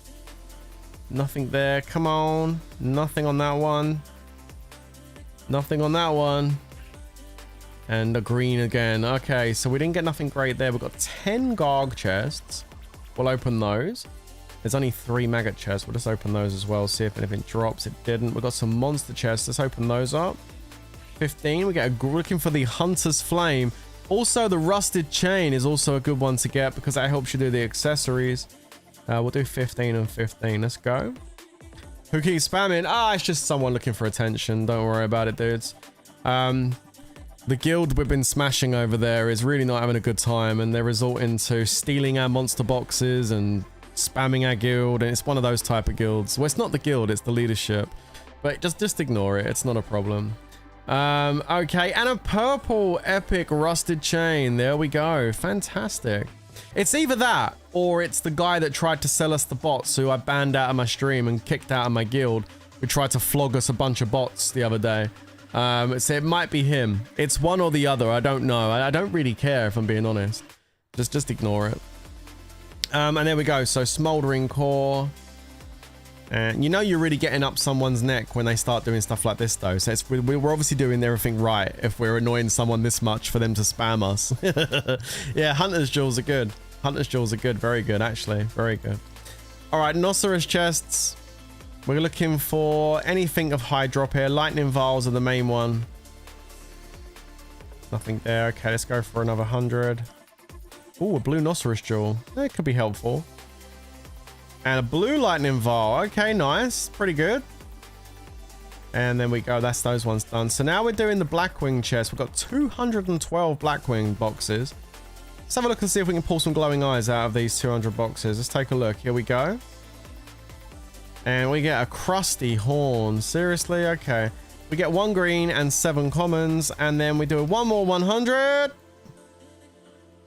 Nothing there. Come on. Nothing on that one. Nothing on that one. And a green again. Okay, so we didn't get nothing great there. We've got 10 Garg chests. We'll open those. There's only 3 maggot chests. We'll just open those as well. See if anything drops. It didn't. We've got some monster chests. Let's open those up. 15. We get looking for the Hunter's Flame. Also, the Rusted Chain is also a good one to get because that helps you do the accessories. We'll do 15 and 15. Let's go. Who keeps spamming? It's just someone looking for attention. Don't worry about it, dudes. The guild we've been smashing over there is really not having a good time, and they're resorting to stealing our monster boxes and spamming our guild, and it's one of those type of guilds. Well, it's not the guild, it's the leadership. But just ignore it, it's not a problem. Okay, and a purple epic rusted chain. There we go. Fantastic. It's either that, or it's the guy that tried to sell us the bots who I banned out of my stream and kicked out of my guild, who tried to flog us a bunch of bots the other day. So it might be him. It's one or the other. I don't know. I don't really care if I'm being honest. Just ignore it. And there we go. So smoldering core. And you know you're really getting up someone's neck when they start doing stuff like this, though. So we're obviously doing everything right if we're annoying someone this much for them to spam us. Yeah, Hunter's Jewels are good. Hunter's Jewels are good. Very good, actually. Very good. All right, Rhinoceros chests. We're looking for anything of high drop here. Lightning vials are the main one. Nothing there. Okay, let's go for another 100. Ooh, a blue Rhinoceros jewel. That could be helpful. And a blue lightning vial. Okay, nice. Pretty good. And then we go. That's those ones done. So now we're doing the Blackwing chest. We've got 212 Blackwing boxes. Let's have a look and see if we can pull some glowing eyes out of these 200 boxes. Let's take a look. Here we go. And we get a crusty horn. Seriously? Okay. We get 1 green and 7 commons. And then we do one more 100.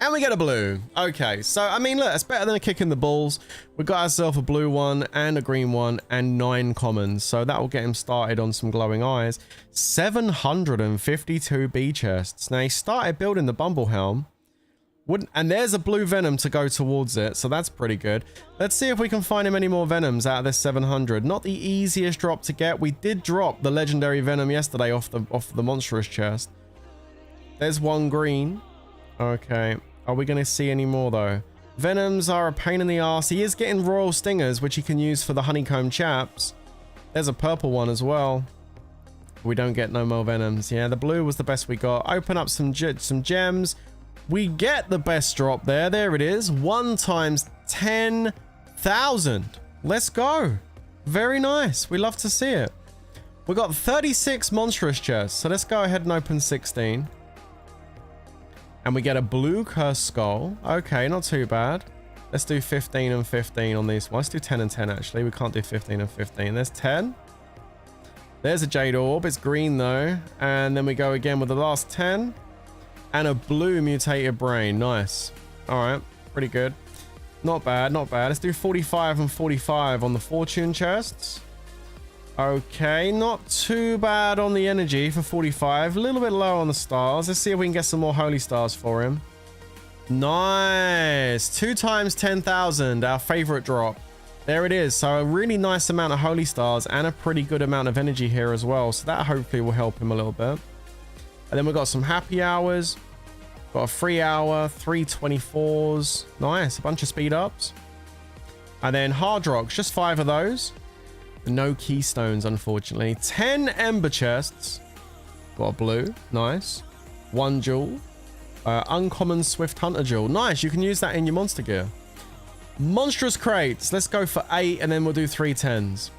And we get a blue. Okay, so I mean, look, it's better than a kick in the balls. We got ourselves a blue one and a green one and 9 commons. So that will get him started on some glowing eyes. 752 bee chests. Now he started building the Bumble Helm. And there's a blue venom to go towards it. So that's pretty good. Let's see if we can find him any more venoms out of this 700. Not the easiest drop to get. We did drop the legendary venom yesterday off the monstrous chest. There's 1 green. Okay. Are we going to see any more though? Venoms are a pain in the ass. He is getting royal stingers, which he can use for the honeycomb chaps. There's a purple one as well. We don't get no more venoms. Yeah, the blue was the best we got. Open up some gems. We get the best drop there. There it is. 1 times 10,000. Let's go. Very nice. We love to see it. We got 36 monstrous chests. So let's go ahead and open 16. And we get a blue cursed skull. Okay, not too bad. Let's do 15 and 15 on these. Well, let's do 10 and 10 actually. We can't do 15 and 15. There's 10. There's a jade orb. It's green though. And then we go again with the last 10. And a blue mutated brain. Nice. All right. Pretty good. Not bad. Not bad. Let's do 45 and 45 on the fortune chests. Okay, not too bad on the energy for 45. A little bit low on the stars. Let's see if we can get some more holy stars for him. Nice. 2 times 10,000, our favorite drop. There it is. So a really nice amount of holy stars and a pretty good amount of energy here as well. So that hopefully will help him a little bit. And then we've got some happy hours. Got a 3 hour, 3 24s. Nice. A bunch of speed ups. And then hard rocks, just 5 of those. No keystones, unfortunately. 10 ember chests. Got a blue. Nice. 1 jewel. Uncommon Swift Hunter jewel. Nice. You can use that in your monster gear. Monstrous crates. Let's go for 8 and then we'll do 3 10s.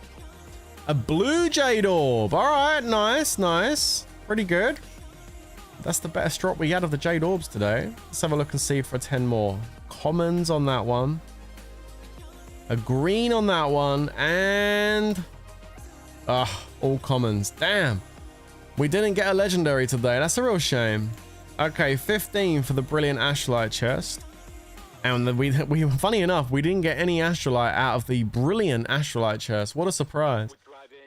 A blue jade orb. All right. Nice. Nice. Pretty good. That's the best drop we had of the jade orbs today. Let's have a look and see for 10 more. Commons on that one. A green on that one, and all commons. Damn, we didn't get a legendary today. That's a real shame. Okay, 15 for the brilliant Astrolite chest, and we funny enough, we didn't get any Astrolite out of the brilliant Astrolite chest. What a surprise.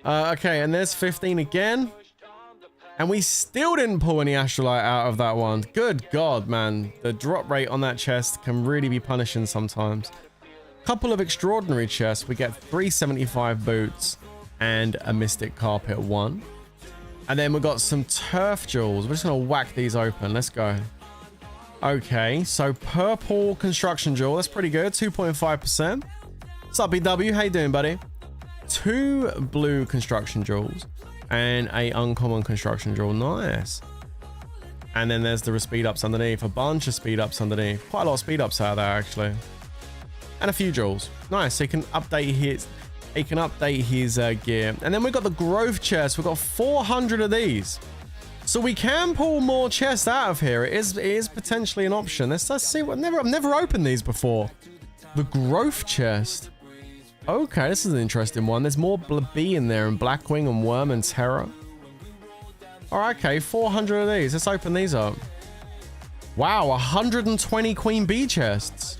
Okay, and there's 15 again, and we still didn't pull any Astrolite out of that one. Good God, man, the drop rate on that chest can really be punishing sometimes. Couple of extraordinary chests. We get 375 boots and a mystic carpet 1. And then we've got some turf jewels. We're just gonna whack these open. Let's go. Okay, so purple construction jewel. That's pretty good. 2.5%. What's up, BW? How you doing, buddy? 2 blue construction jewels and a uncommon construction jewel. Nice. And then there's the speed ups underneath. A bunch of speed ups underneath. Quite a lot of speed ups out of there, actually. And a few jewels. Nice. So he can update his gear. And then we've got the growth chest. We've got 400 of these. So we can pull more chests out of here. It is potentially an option. Let's see what I've never opened these before. The growth chest. Okay, this is an interesting one. There's more bee in there, and Blackwing and Worm and Terror. Alright, okay, 400 of these. Let's open these up. Wow, 120 queen bee chests.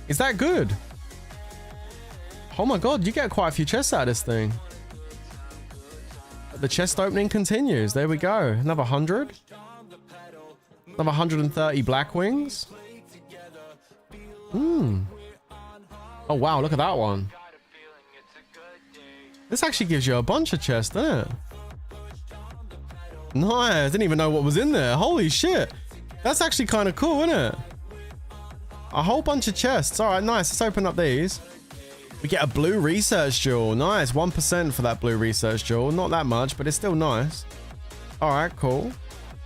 Is that good? Oh my god, you get quite a few chests out of this thing. The chest opening continues. There we go. Another 100. Another 130 Blackwings. Oh wow, look at that one. This actually gives you a bunch of chests, doesn't it? Nice. I didn't even know what was in there. Holy shit. That's actually kind of cool, isn't it? A whole bunch of chests. All right, nice. Let's open up these. We get a blue research jewel. Nice. 1% for that blue research jewel. Not that much, but it's still nice. All right, cool.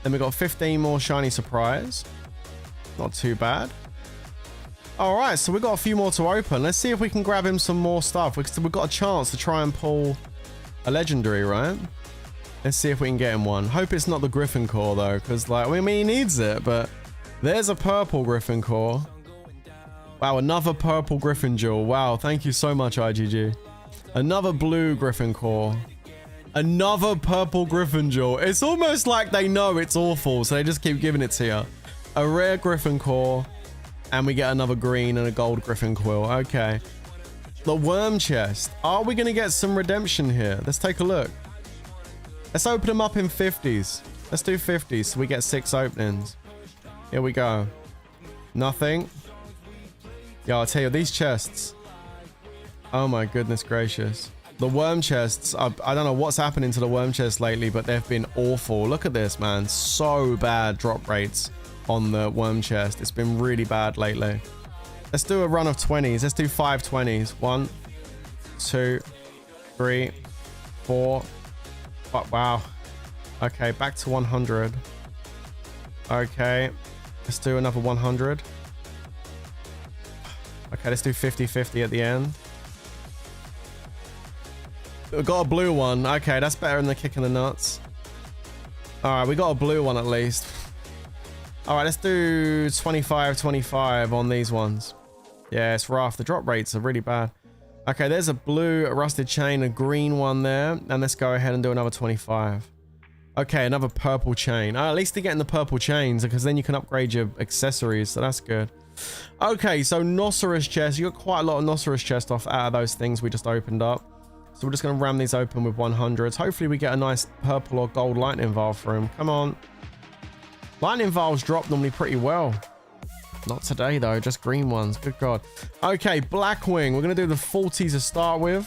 Then we got 15 more shiny surprise. Not too bad. All right, so we got a few more to open. Let's see if we can grab him some more stuff. We've got a chance to try and pull a legendary, right? Let's see if we can get him one. Hope it's not the Griffin Core though, because like, I mean, he needs it, but there's a purple Griffin Core. Wow, another purple Griffin Jewel. Wow, thank you so much, IGG. Another blue Griffin Core. Another purple Griffin Jewel. It's almost like they know it's awful, so they just keep giving it to you. A rare Griffin Core, and we get another green and a gold Griffin Quill. Okay. The worm chest. Are we going to get some redemption here? Let's take a look. Let's open them up in 50s. Let's do 50s so we get 6 openings. Here we go. Nothing. Yeah, I'll tell you, these chests. Oh my goodness gracious. The worm chests, I don't know what's happening to the worm chests lately, but they've been awful. Look at this, man. So bad drop rates on the worm chest. It's been really bad lately. Let's do a run of 20s. Let's do 5 20s. 1, 2, 3, 4. Oh, wow. Okay, back to 100. Okay, let's do another 100. Okay, let's do 50-50 at the end. We got a blue one. Okay, that's better than the kick in the nuts. All right, we got a blue one at least. All right, let's do 25-25 on these ones. Yeah, it's rough. The drop rates are really bad. Okay, there's a blue rusted chain, a green one there. And let's go ahead and do another 25. Okay, another purple chain. At least they're getting the purple chains because then you can upgrade your accessories. So that's good. Okay, so Nocerus chest. You got quite a lot of Nocerus chest off out of those things we just opened up. So we're just going to ram these open with 100s. Hopefully we get a nice purple or gold lightning vial for him. Come on. Lightning vials drop normally pretty well. Not today though, just green ones. Good God. Okay, Blackwing. We're going to do the 40s to start with.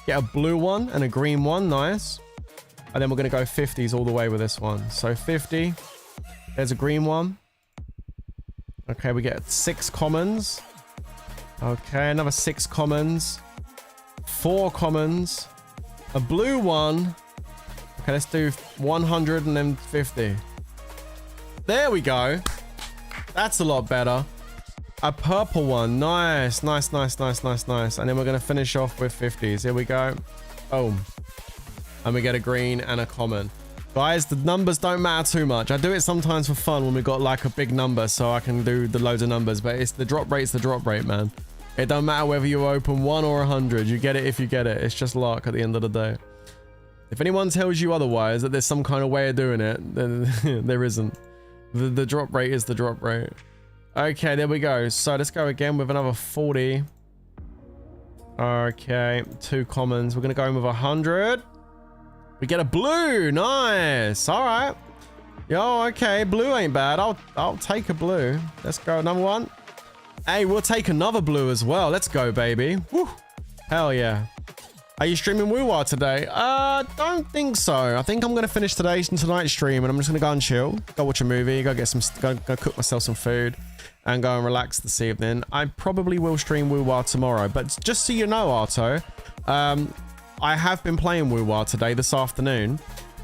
Get a blue one and a green one. Nice. And then we're going to go 50s all the way with this one. So 50. There's a green one. Okay, we get 6 commons. Okay, another 6 commons. 4 commons. A blue one. Okay, let's do 100 and then 50. There we go. That's a lot better. A purple one. Nice, nice, nice, nice, nice, nice. And then we're going to finish off with 50s. Here we go. Boom. And we get a green and a common. Guys, the numbers don't matter too much. I do it sometimes for fun when we got like a big number so I can do the loads of numbers. But it's the drop rate's the drop rate, man. It don't matter whether you open 1 or 100. You get it if you get it. It's just luck at the end of the day. If anyone tells you otherwise, that there's some kind of way of doing it, then there isn't. The drop rate is the drop rate. Okay, there we go. So let's go again with another 40. Okay, 2 commons. We're going to go in with 100. We get a blue. Nice. All right. Yo, okay. Blue ain't bad. I'll take a blue. Let's go. Number 1. Hey, we'll take another blue as well. Let's go, baby. Woo. Hell yeah. Are you streaming Woo-Wah today? Don't think so. I think I'm going to finish tonight's stream and I'm just going to go and chill. Go watch a movie. Go get some, go cook myself some food and go and relax this evening. I probably will stream Woo-Wah tomorrow. But just so you know, Arto, I have been playing Woo-Wah today, this afternoon.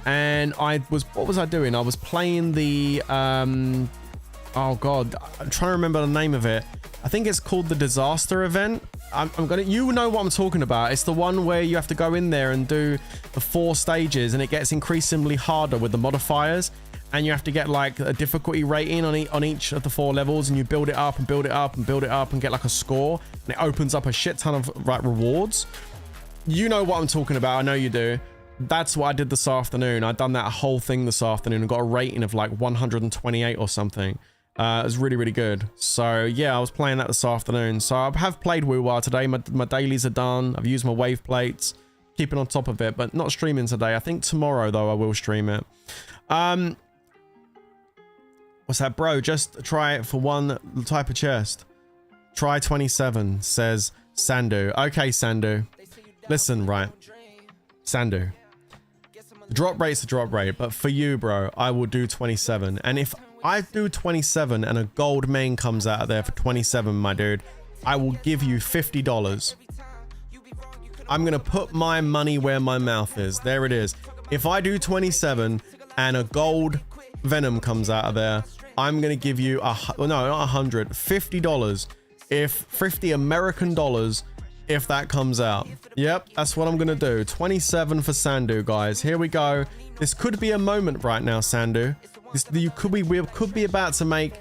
And what was I doing? I was playing the, oh God, I'm trying to remember the name of it. I think it's called the Disaster Event. You know what I'm talking about. It's the one where you have to go in there and do the 4 stages and it gets increasingly harder with the modifiers. And you have to get like a difficulty rating on each of the 4 levels and you build it up and build it up and build it up and get like a score. And it opens up a shit ton of like rewards. You know what I'm talking about. I know you do. That's what I did this afternoon. I'd done that whole thing this afternoon and got a rating of like 128 or something. It was really, really good. So yeah, I was playing that this afternoon. So I have played Woo-Wah today. My dailies are done. I've used my wave plates, keeping on top of it, but not streaming today. I think tomorrow though I will stream it. What's that, bro? Just try it for one type of chest. Try 27, says Sandu. Okay, Sandu. Listen, right. Sandu. The drop rate's a drop rate, but for you, bro, I will do 27. And if I do 27 and a gold main comes out of there for 27, my dude, I will give you $50. I'm going to put my money where my mouth is. There it is. If I do 27 and a gold Venom comes out of there, I'm going to give you no, not $100, $50. If 50 American dollars, if that comes out. Yep, that's what I'm going to do. 27 for Sandu, guys. Here we go. This could be a moment right now, Sandu. We could be about to make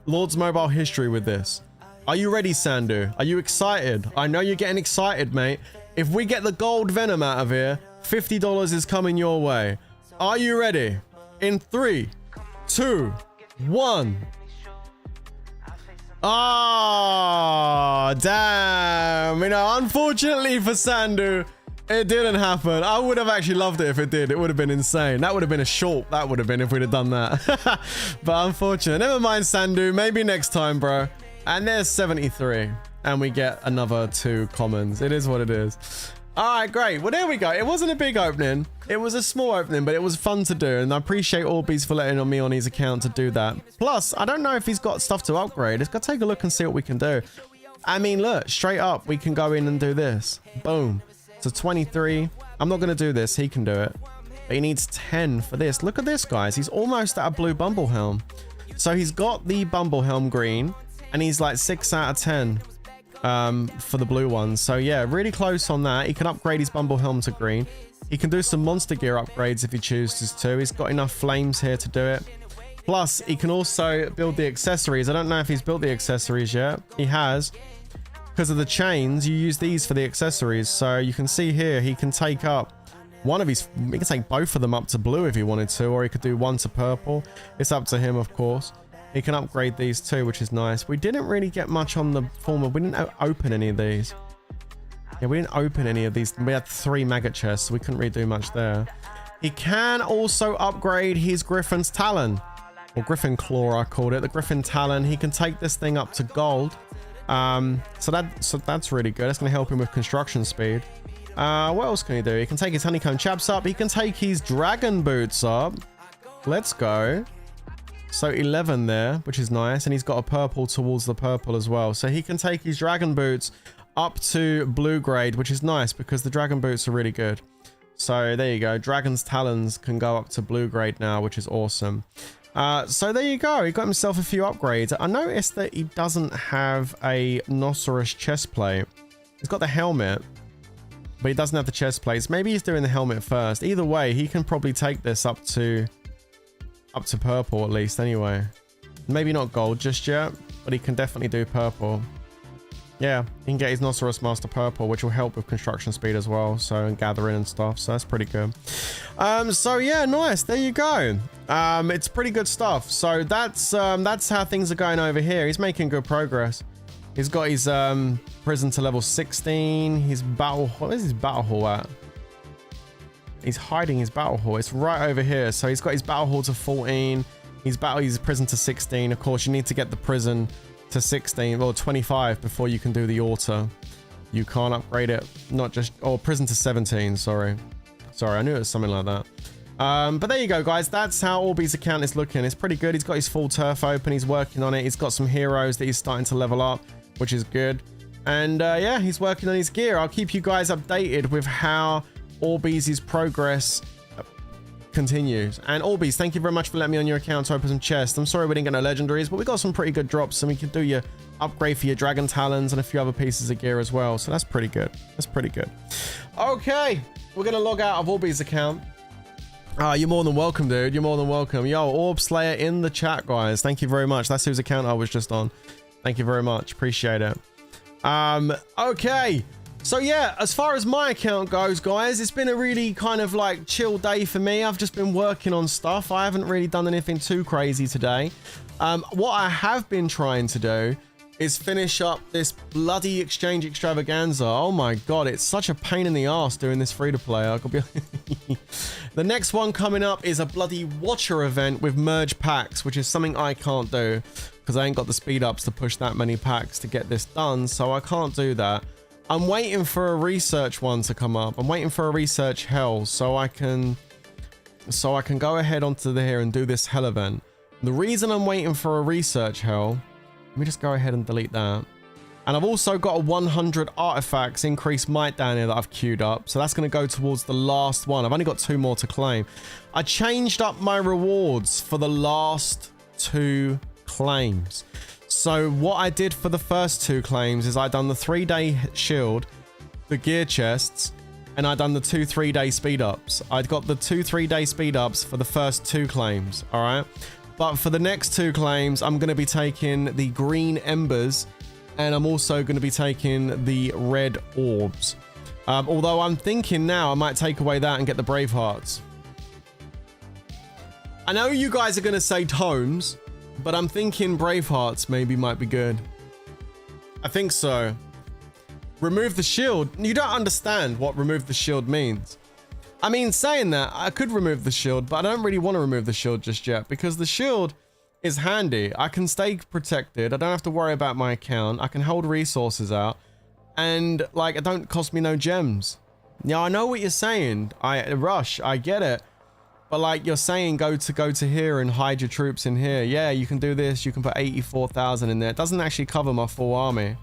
Lords Mobile history with this. Are you ready, Sandu? Are you excited? I know you're getting excited, mate. If we get the gold Venom out of here, $50 is coming your way. Are you ready? In 3, 2, 1. Ah, damn. You know, unfortunately for Sandu, it didn't happen. I would have actually loved it if it did. It would have been insane. That would have been a short. That would have been if we'd have done that. But unfortunately, never mind, Sandu. Maybe next time, bro. And there's 73. And we get another 2 commons. It is what it is. All right, great. Well, there we go. It wasn't a big opening. It was a small opening, but it was fun to do. And I appreciate Orbeez for letting on me on his account to do that. Plus, I don't know if he's got stuff to upgrade. Let's go take a look and see what we can do. I mean, look, straight up, we can go in and do this. Boom. So 23. I'm not going to do this. He can do it. But he needs 10 for this. Look at this, guys. He's almost at a blue Bumble Helm. So he's got the Bumble Helm green. And he's like 6 out of 10. For the blue ones. So yeah, really close on that. He can upgrade his Bumble Helm to green. He can do some monster gear upgrades if he chooses to. He's got enough flames here to do it. Plus, he can also build the accessories. I don't know if he's built the accessories yet. He has. Because of the chains, you use these for the accessories. So you can see here, he can take up one of his... He can take both of them up to blue if he wanted to. Or he could do one to purple. It's up to him, of course. He can upgrade these too, which is nice. We didn't really get much on the former. We didn't open any of these. Yeah, we didn't open any of these. We had 3 maggot chests, so we couldn't really do much there. He can also upgrade his Griffin's Talon. Or Griffin Claw, I called it. The Griffin Talon. He can take this thing up to gold. So that's really good. That's going to help him with construction speed. What else can he do? He can take his Honeycomb Chaps up. He can take his Dragon Boots up. Let's go. So 11 there, which is nice. And he's got a purple towards the purple as well. So he can take his Dragon Boots up to blue grade, which is nice because the Dragon Boots are really good. So there you go. Dragon's Talons can go up to blue grade now, which is awesome. So there you go. He got himself a few upgrades. I noticed that he doesn't have a Rhinoceros chest plate. He's got the helmet, but he doesn't have the chest plates. Maybe he's doing the helmet first. Either way, he can probably take this up to purple at least anyway. Maybe not gold just yet, but he can definitely do purple. Yeah, he can get his Rhinoceros Master purple, which will help with construction speed as well, so, and gathering and stuff, so that's pretty good. So yeah, nice, there you go. It's pretty good stuff. So that's how things are going over here. He's making good progress. He's got his prison to level 16. His battle, where's his battle hall at? He's hiding his battle hall. It's right over here. So he's got his battle hall to 14. His prison to 16. Of course, you need to get the prison to 16 or 25 before you can do the altar. You can't upgrade it. Not just, or prison to 17. Sorry, I knew it was something like that. But there you go, guys. That's how Orbeez account is looking. It's pretty good. He's got his full turf open. He's working on it. He's got some heroes that he's starting to level up, which is good. And yeah, he's working on his gear. I'll keep you guys updated with how Orbeez's progress continues. And Orbeez, thank you very much for letting me on your account to open some chests. I'm sorry we didn't get no legendaries, but we got some pretty good drops, and we can do your upgrade for your Dragon Talons and a few other pieces of gear as well. So that's pretty good. That's pretty good. Okay, we're gonna log out of Orbeez account. You're more than welcome, dude. You're more than welcome. Yo, Orb Slayer in the chat, guys. Thank you very much. That's whose account I was just on. Thank you very much. Appreciate it. Okay. So yeah, as far as my account goes, guys, it's been a really kind of like chill day for me. I've just been working on stuff. I haven't really done anything too crazy today. What I have been trying to do is finish up this bloody exchange extravaganza. Oh my god, it's such a pain in the ass doing this free-to-play. I could be The next one coming up is a bloody watcher event with merge packs, which is something I can't do because I ain't got the speed ups to push that many packs to get this done, so I can't do that. I'm waiting for a research one to come up. I'm waiting for a research hell so I can go ahead onto here and do this hell event. The reason I'm waiting for a research hell, let me just go ahead and delete that. And I've also got a 100 artifacts increased might down here that I've queued up. So that's going to go towards the last one. I've only got 2 more to claim. I changed up my rewards for the last 2 claims. So what I did for the first 2 claims is I done the 3-day shield, the gear chests, and I done the 2 3-day speed ups. I'd got the 2 3-day speed ups for the first 2 claims. All right. But for the next 2 claims, I'm going to be taking the green embers. And I'm also going to be taking the red orbs. Although I'm thinking now I might take away that and get the brave hearts. I know you guys are going to say tomes, but I'm thinking brave hearts maybe might be good. I think so. Remove the shield. You don't understand what remove the shield means. I mean, saying that, I could remove the shield, but I don't really want to remove the shield just yet because the shield is handy. I can stay protected. I don't have to worry about my account. I can hold resources out, and like it don't cost me no gems. Yeah, I know what you're saying. Rush, I get it, but like you're saying, go to here and hide your troops in here. Yeah, you can do this. You can put 84,000 in there. It doesn't actually cover my full army,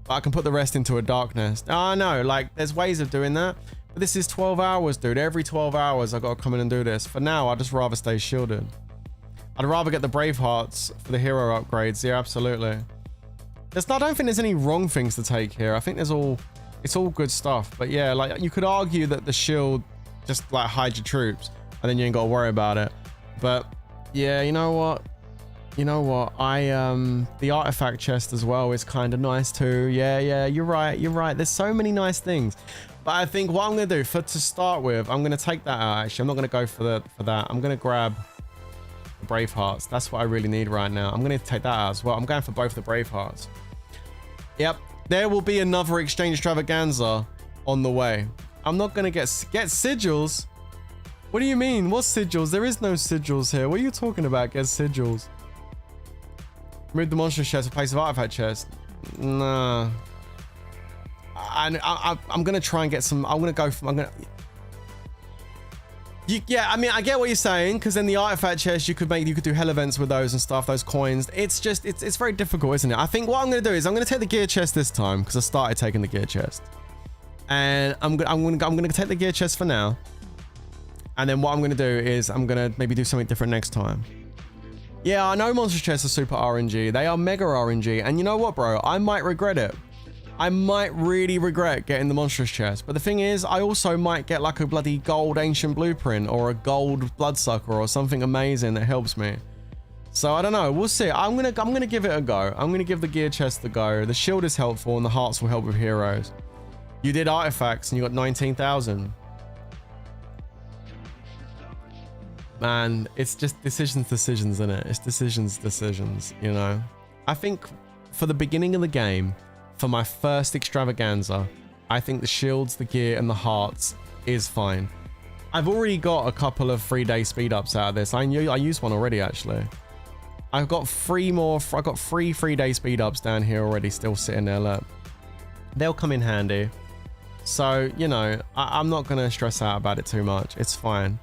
but I can put the rest into a dark nest. I know, like there's ways of doing that, but this is 12 hours, dude. Every 12 hours I gotta come in and do this. For now, I'd just rather stay shielded. I'd rather get the brave hearts for the hero upgrades. Yeah, absolutely. I don't think there's any wrong things to take here. I think it's all good stuff. But yeah, like you could argue that the shield just like hide your troops and then you ain't got to worry about it. But yeah, you know what? The artifact chest as well is kind of nice too. Yeah, you're right. There's so many nice things. But I think what I'm going to do to start with, I'm going to take that out. Actually, I'm not going to go for that. I'm going to grab brave hearts. That's what I really need right now. I'm going to take that out as well. I'm going for both the brave hearts. Yep, there will be another exchange extravaganza on the way. I'm not going to get sigils. What do you mean? What sigils? There is no sigils here. What are you talking about? Get sigils. Remove the monstrous chest, replace with artifact chest. Nah. I'm going to try and get some. Yeah, I mean, I get what you're saying, because then the artifact chest, you could do hell events with those and stuff, those coins. It's just, it's very difficult, isn't it? I think what I'm going to do is I'm going to take the gear chest this time, because I started taking the gear chest. And I'm going to take the gear chest for now. And then what I'm going to do is I'm going to maybe do something different next time. Yeah, I know monster chests are super RNG. They are mega RNG. And you know what, bro? I might regret it. I might really regret getting the monstrous chest, but the thing is, I also might get like a bloody gold ancient blueprint or a gold bloodsucker or something amazing that helps me. So I don't know. We'll see. I'm gonna give it a go. I'm gonna give the gear chest a go. The shield is helpful, and the hearts will help with heroes. You did artifacts, and you got 19,000. Man, it's just decisions, isn't it? It's decisions. You know. I think for the beginning of the game, for my first extravaganza, I think the shields, the gear, and the hearts is fine. I've already got a couple of 3-day speed ups out of this. I used one already, actually. I've got 3 more. I've got 3 3-day speed ups down here already, still sitting there. Look, they'll come in handy. So you know, I'm not gonna stress out about it too much. It's fine.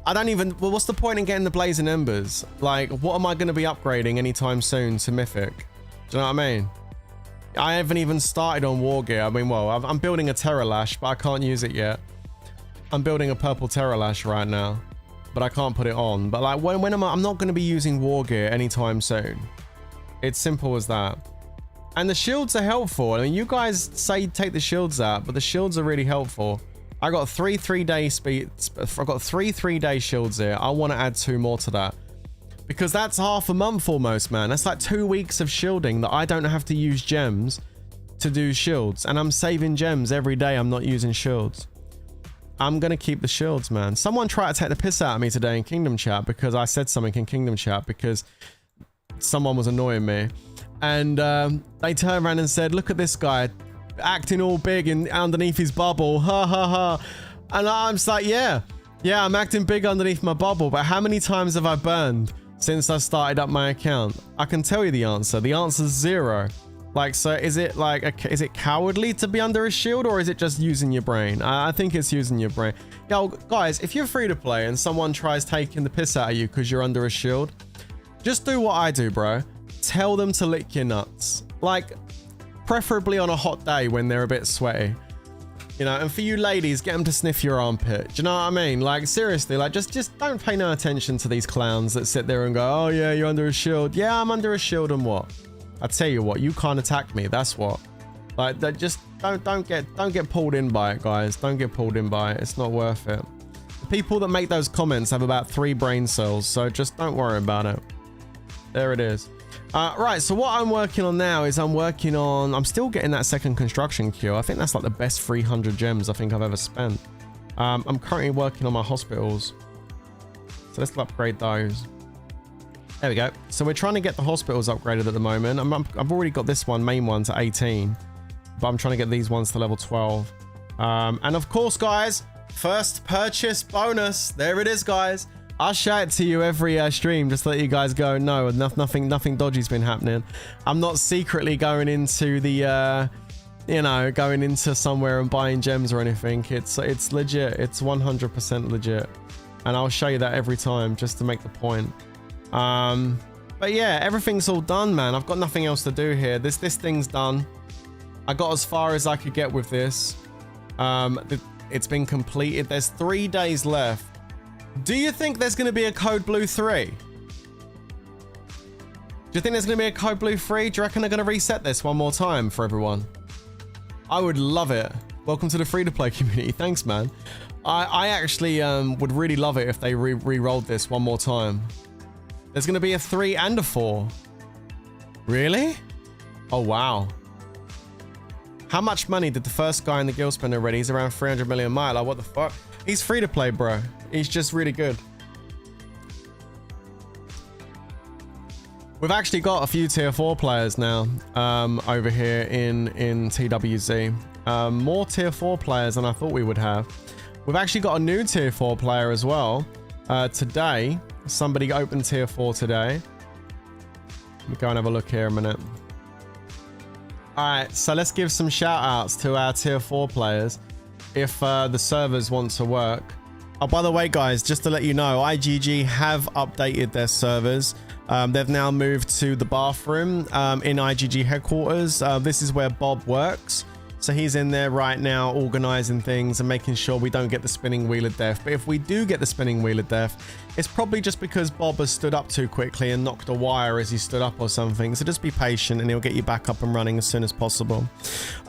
I don't even. Well, what's the point in getting the blazing embers? Like, what am I gonna be upgrading anytime soon to mythic? Do you know what I mean? I haven't even started on war gear. I mean, well, I'm building a Terror Lash, but I can't use it yet. I'm building a purple Terror Lash right now, but I can't put it on. But like, when I'm not going to be using war gear anytime soon. It's simple as that. And the shields are helpful. I mean, you guys say take the shields out, but the shields are really helpful. I got 3 3-day speed. I've got 3 3-day shields here. I want to add 2 more to that. Because that's half a month almost, man. That's like 2 weeks of shielding that I don't have to use gems to do shields. And I'm saving gems every day I'm not using shields. I'm going to keep the shields, man. Someone tried to take the piss out of me today in Kingdom Chat because I said something in Kingdom Chat because someone was annoying me. And they turned around and said, look at this guy acting all big and underneath his bubble. Ha ha ha. And I'm just like, yeah, I'm acting big underneath my bubble. But how many times have I burned since I started up my account? I can tell you the answer. The answer's 0. Like, so is it like, is it cowardly to be under a shield, or is it just using your brain? I think it's using your brain. Yo, guys, if you're free to play and someone tries taking the piss out of you because you're under a shield, just do what I do, bro. Tell them to lick your nuts. Like, preferably on a hot day when they're a bit sweaty. You know, and for you ladies, get them to sniff your armpit. Do you know what I mean? Like, seriously, like, just don't pay no attention to these clowns that sit there and go, oh yeah, you're under a shield. Yeah, I'm under a shield, and what? I tell you what, you can't attack me. That's what. Like, that, just don't get pulled in by it, guys. Don't get pulled in by it. It's not worth it. The people that make those comments have about 3 brain cells, so just don't worry about it. There it is. Right, so what I'm working on now is I'm still getting that second construction queue. I think that's like the best 300 gems I think I've ever spent. I'm currently working on my hospitals. So let's upgrade those. There we go. So we're trying to get the hospitals upgraded at the moment. I've already got this main one to 18. But I'm trying to get these ones to level 12. And of course, guys, first purchase bonus. There it is, guys. I'll shout it to you every stream, just to let you guys go, no, nothing dodgy's been happening. I'm not secretly going into the, you know, going into somewhere and buying gems or anything. It's legit. It's 100% legit. And I'll show you that every time, just to make the point. But yeah, everything's all done, man. I've got nothing else to do here. This thing's done. I got as far as I could get with this. It's been completed. There's 3 days left. Do you think there's going to be a Code Blue 3? Do you think there's going to be a Code Blue 3? Do you reckon they're going to reset this one more time for everyone? I would love it. Welcome to the free-to-play community. Thanks, man. I actually would really love it if they re-rolled this one more time. There's going to be a 3 and a 4. Really? Oh, wow. How much money did the first guy in the guild spend already? He's around 300 million mile. Like, what the fuck? He's free to play, bro. He's just really good. We've actually got a few tier 4 players now over here in TWZ. More tier 4 players than I thought we would have. We've actually got a new tier 4 player as well. Today, somebody opened tier 4 today. Let me go and have a look here a minute. Alright, so let's give some shout outs to our tier 4 players if the servers want to work. Oh, by the way, guys, just to let you know, IGG have updated their servers. They've now moved to the bathroom in IGG headquarters. This is where Bob works. So he's in there right now organizing things and making sure we don't get the spinning wheel of death. But if we do get the spinning wheel of death, it's probably just because Bob has stood up too quickly and knocked a wire as he stood up or something. So just be patient and he'll get you back up and running as soon as possible.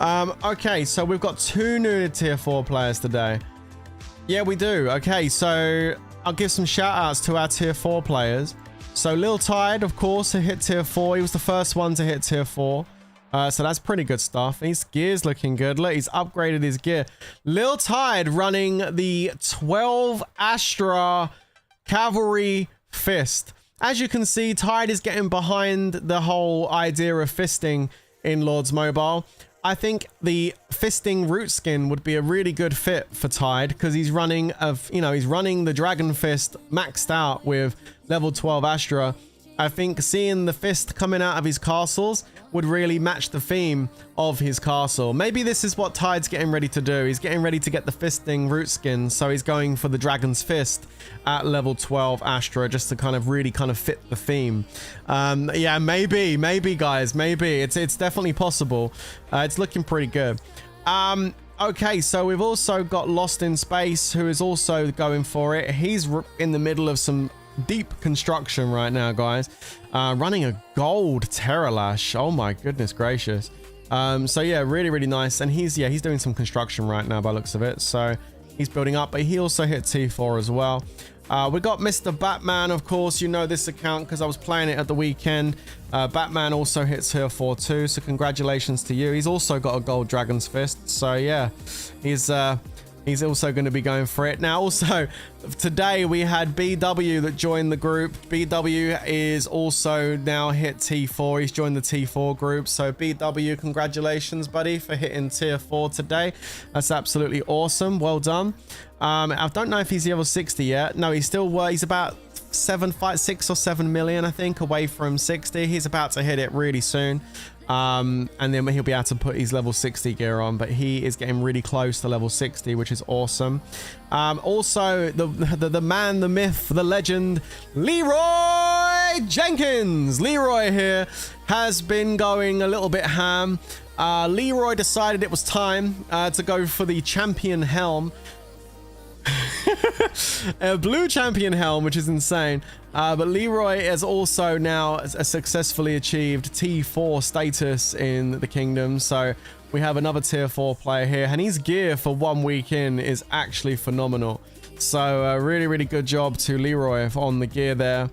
Okay, so we've got 2 new tier 4 players today. Yeah, we do. Okay, so I'll give some shout outs to our tier 4 players. So Lil Tide, of course, hit tier 4. He was the first one to hit tier 4. So that's pretty good stuff. His gear's looking good. Look, he's upgraded his gear. Lil Tide running the 12 Astra Cavalry Fist. As you can see, Tide is getting behind the whole idea of fisting in Lords Mobile. I think the fisting root skin would be a really good fit for Tide because he's running the Dragon Fist maxed out with level 12 Astra. I think seeing the fist coming out of his castles would really match the theme of his castle. Maybe this is what Tide's getting ready to do. He's getting ready to get the fisting root skin, so he's going for the Dragon's Fist at level 12 Astra just to kind of really fit the theme. Yeah, maybe guys, maybe. It's definitely possible. It's looking pretty good. Okay, so we've also got Lost in Space, who is also going for it. He's in the middle of some deep construction right now, guys. Running a gold Terralash. Oh my goodness gracious. So yeah, really nice. And he's doing some construction right now by looks of it. So he's building up, but he also hit T4 as well. We got Mr. Batman, of course. You know this account because I was playing it at the weekend. Batman also hit tier 4 too, so congratulations to you. He's also got a gold Dragon's Fist, so yeah, he's also going to be going for it. Now, also, today we had BW that joined the group. BW is also now hit T4. He's joined the T4 group. So, BW, congratulations, buddy, for hitting tier 4 today. That's absolutely awesome. Well done. I don't know if he's level 60 yet. No, he's about 6 or 7 million, I think, away from 60. He's about to hit it really soon. And then he'll be able to put his level 60 gear on, but he is getting really close to level 60, which is awesome. Also, the man, the myth, the legend, Leroy Jenkins. Leroy here has been going a little bit ham. Leroy decided it was time to go for the champion helm. A blue champion helm, which is insane. But Leroy has also now successfully achieved T4 status in the kingdom. So we have another tier 4 player here, and his gear for 1 week in is actually phenomenal. So really, really good job to Leroy on the gear there.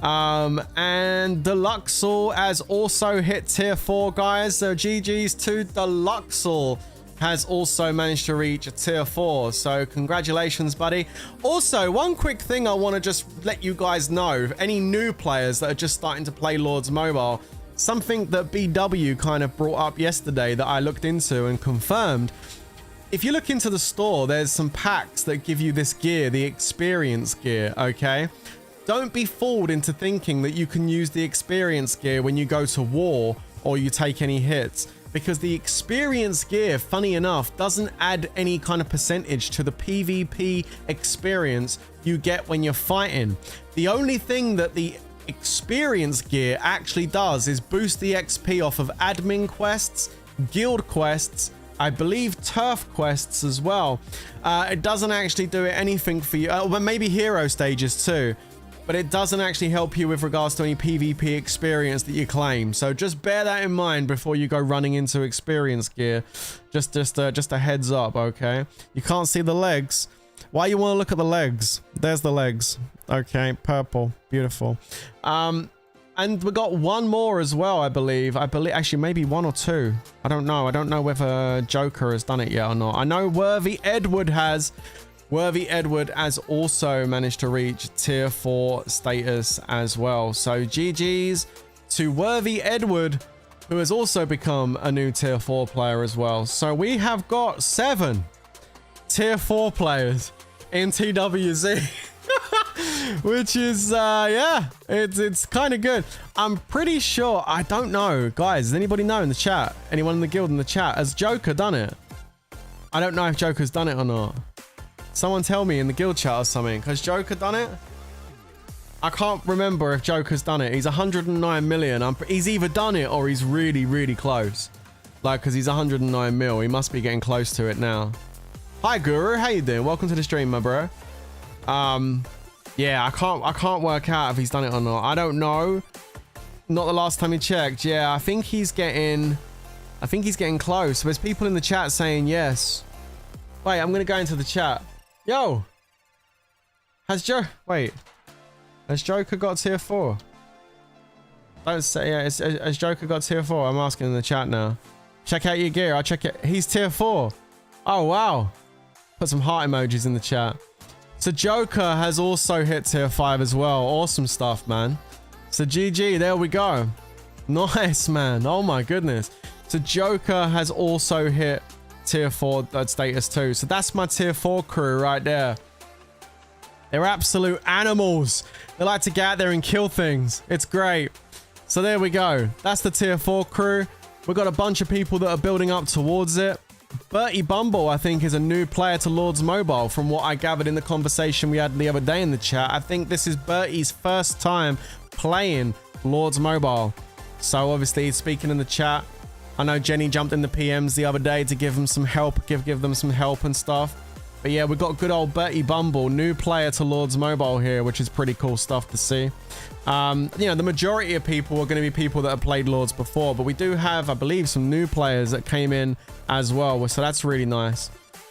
And Deluxel has also hit tier 4, guys. So GG's to Deluxel, has also managed to reach a tier 4. So congratulations, buddy. Also, one quick thing I want to just let you guys know, any new players that are just starting to play Lords Mobile, something that BW kind of brought up yesterday that I looked into and confirmed. If you look into the store, there's some packs that give you this gear, the experience gear, okay? Don't be fooled into thinking that you can use the experience gear when you go to war or you take any hits, because the experience gear, funny enough, doesn't add any kind of percentage to the PvP experience you get when you're fighting. The only thing that the experience gear actually does is boost the XP off of admin quests, guild quests, I believe turf quests as well. It doesn't actually do anything for you, well, maybe hero stages too, but it doesn't actually help you with regards to any PvP experience that you claim. So just bear that in mind before you go running into experience gear. Just a heads up, okay? You can't see the legs. Why you want to look at the legs? There's the legs. Okay, purple, beautiful. And we got one more as well, I believe. Actually, maybe 1 or 2. I don't know. I don't know whether Joker has done it yet or not. I know Worthy Edward has. Worthy Edward has also managed to reach tier 4 status as well. So GG's to Worthy Edward, who has also become a new tier 4 player as well. So we have got 7 tier 4 players in TWZ. Which is, yeah, it's kind of good. I'm pretty sure, I don't know. Guys, does anybody know in the chat? Anyone in the guild in the chat? Has Joker done it? I don't know if Joker's done it or not. Someone tell me in the guild chat or something. Has Joker done it? I can't remember if Joker's done it. He's 109 million. He's either done it or he's really, really close. Like, because he's 109 mil. He must be getting close to it now. Hi, Guru. How you doing? Welcome to the stream, my bro. Yeah, I can't work out if he's done it or not. I don't know. Not the last time he checked. Yeah, I think he's getting close. There's people in the chat saying yes. Wait, I'm gonna go into the chat. Yo, has Joker got tier 4? Don't say yeah. Has Joker got tier 4? I'm asking in the chat now. Check out your gear. I'll check it. He's tier 4. Oh wow. Put some heart emojis in the chat. So Joker has also hit tier 5 as well. Awesome stuff, man. So GG, there we go. Nice, man. Oh my goodness. So Joker has also hit tier 4 status too. So that's my tier 4 crew right there. They're absolute animals. They like to get out there and kill things. It's great. So there we go. That's the tier 4 crew. We've got a bunch of people that are building up towards it. Bertie Bumble, I think, is a new player to Lords Mobile from what I gathered in the conversation we had the other day in the chat. I think this is Bertie's first time playing Lords Mobile. So obviously he's speaking in the chat. I know Jenny jumped in the PMs the other day to give him some help, give them some help and stuff. But yeah, we've got good old Bertie Bumble, new player to Lords Mobile here, which is pretty cool stuff to see. You know, the majority of people are going to be people that have played Lords before, but we do have, I believe, some new players that came in as well. So that's really nice.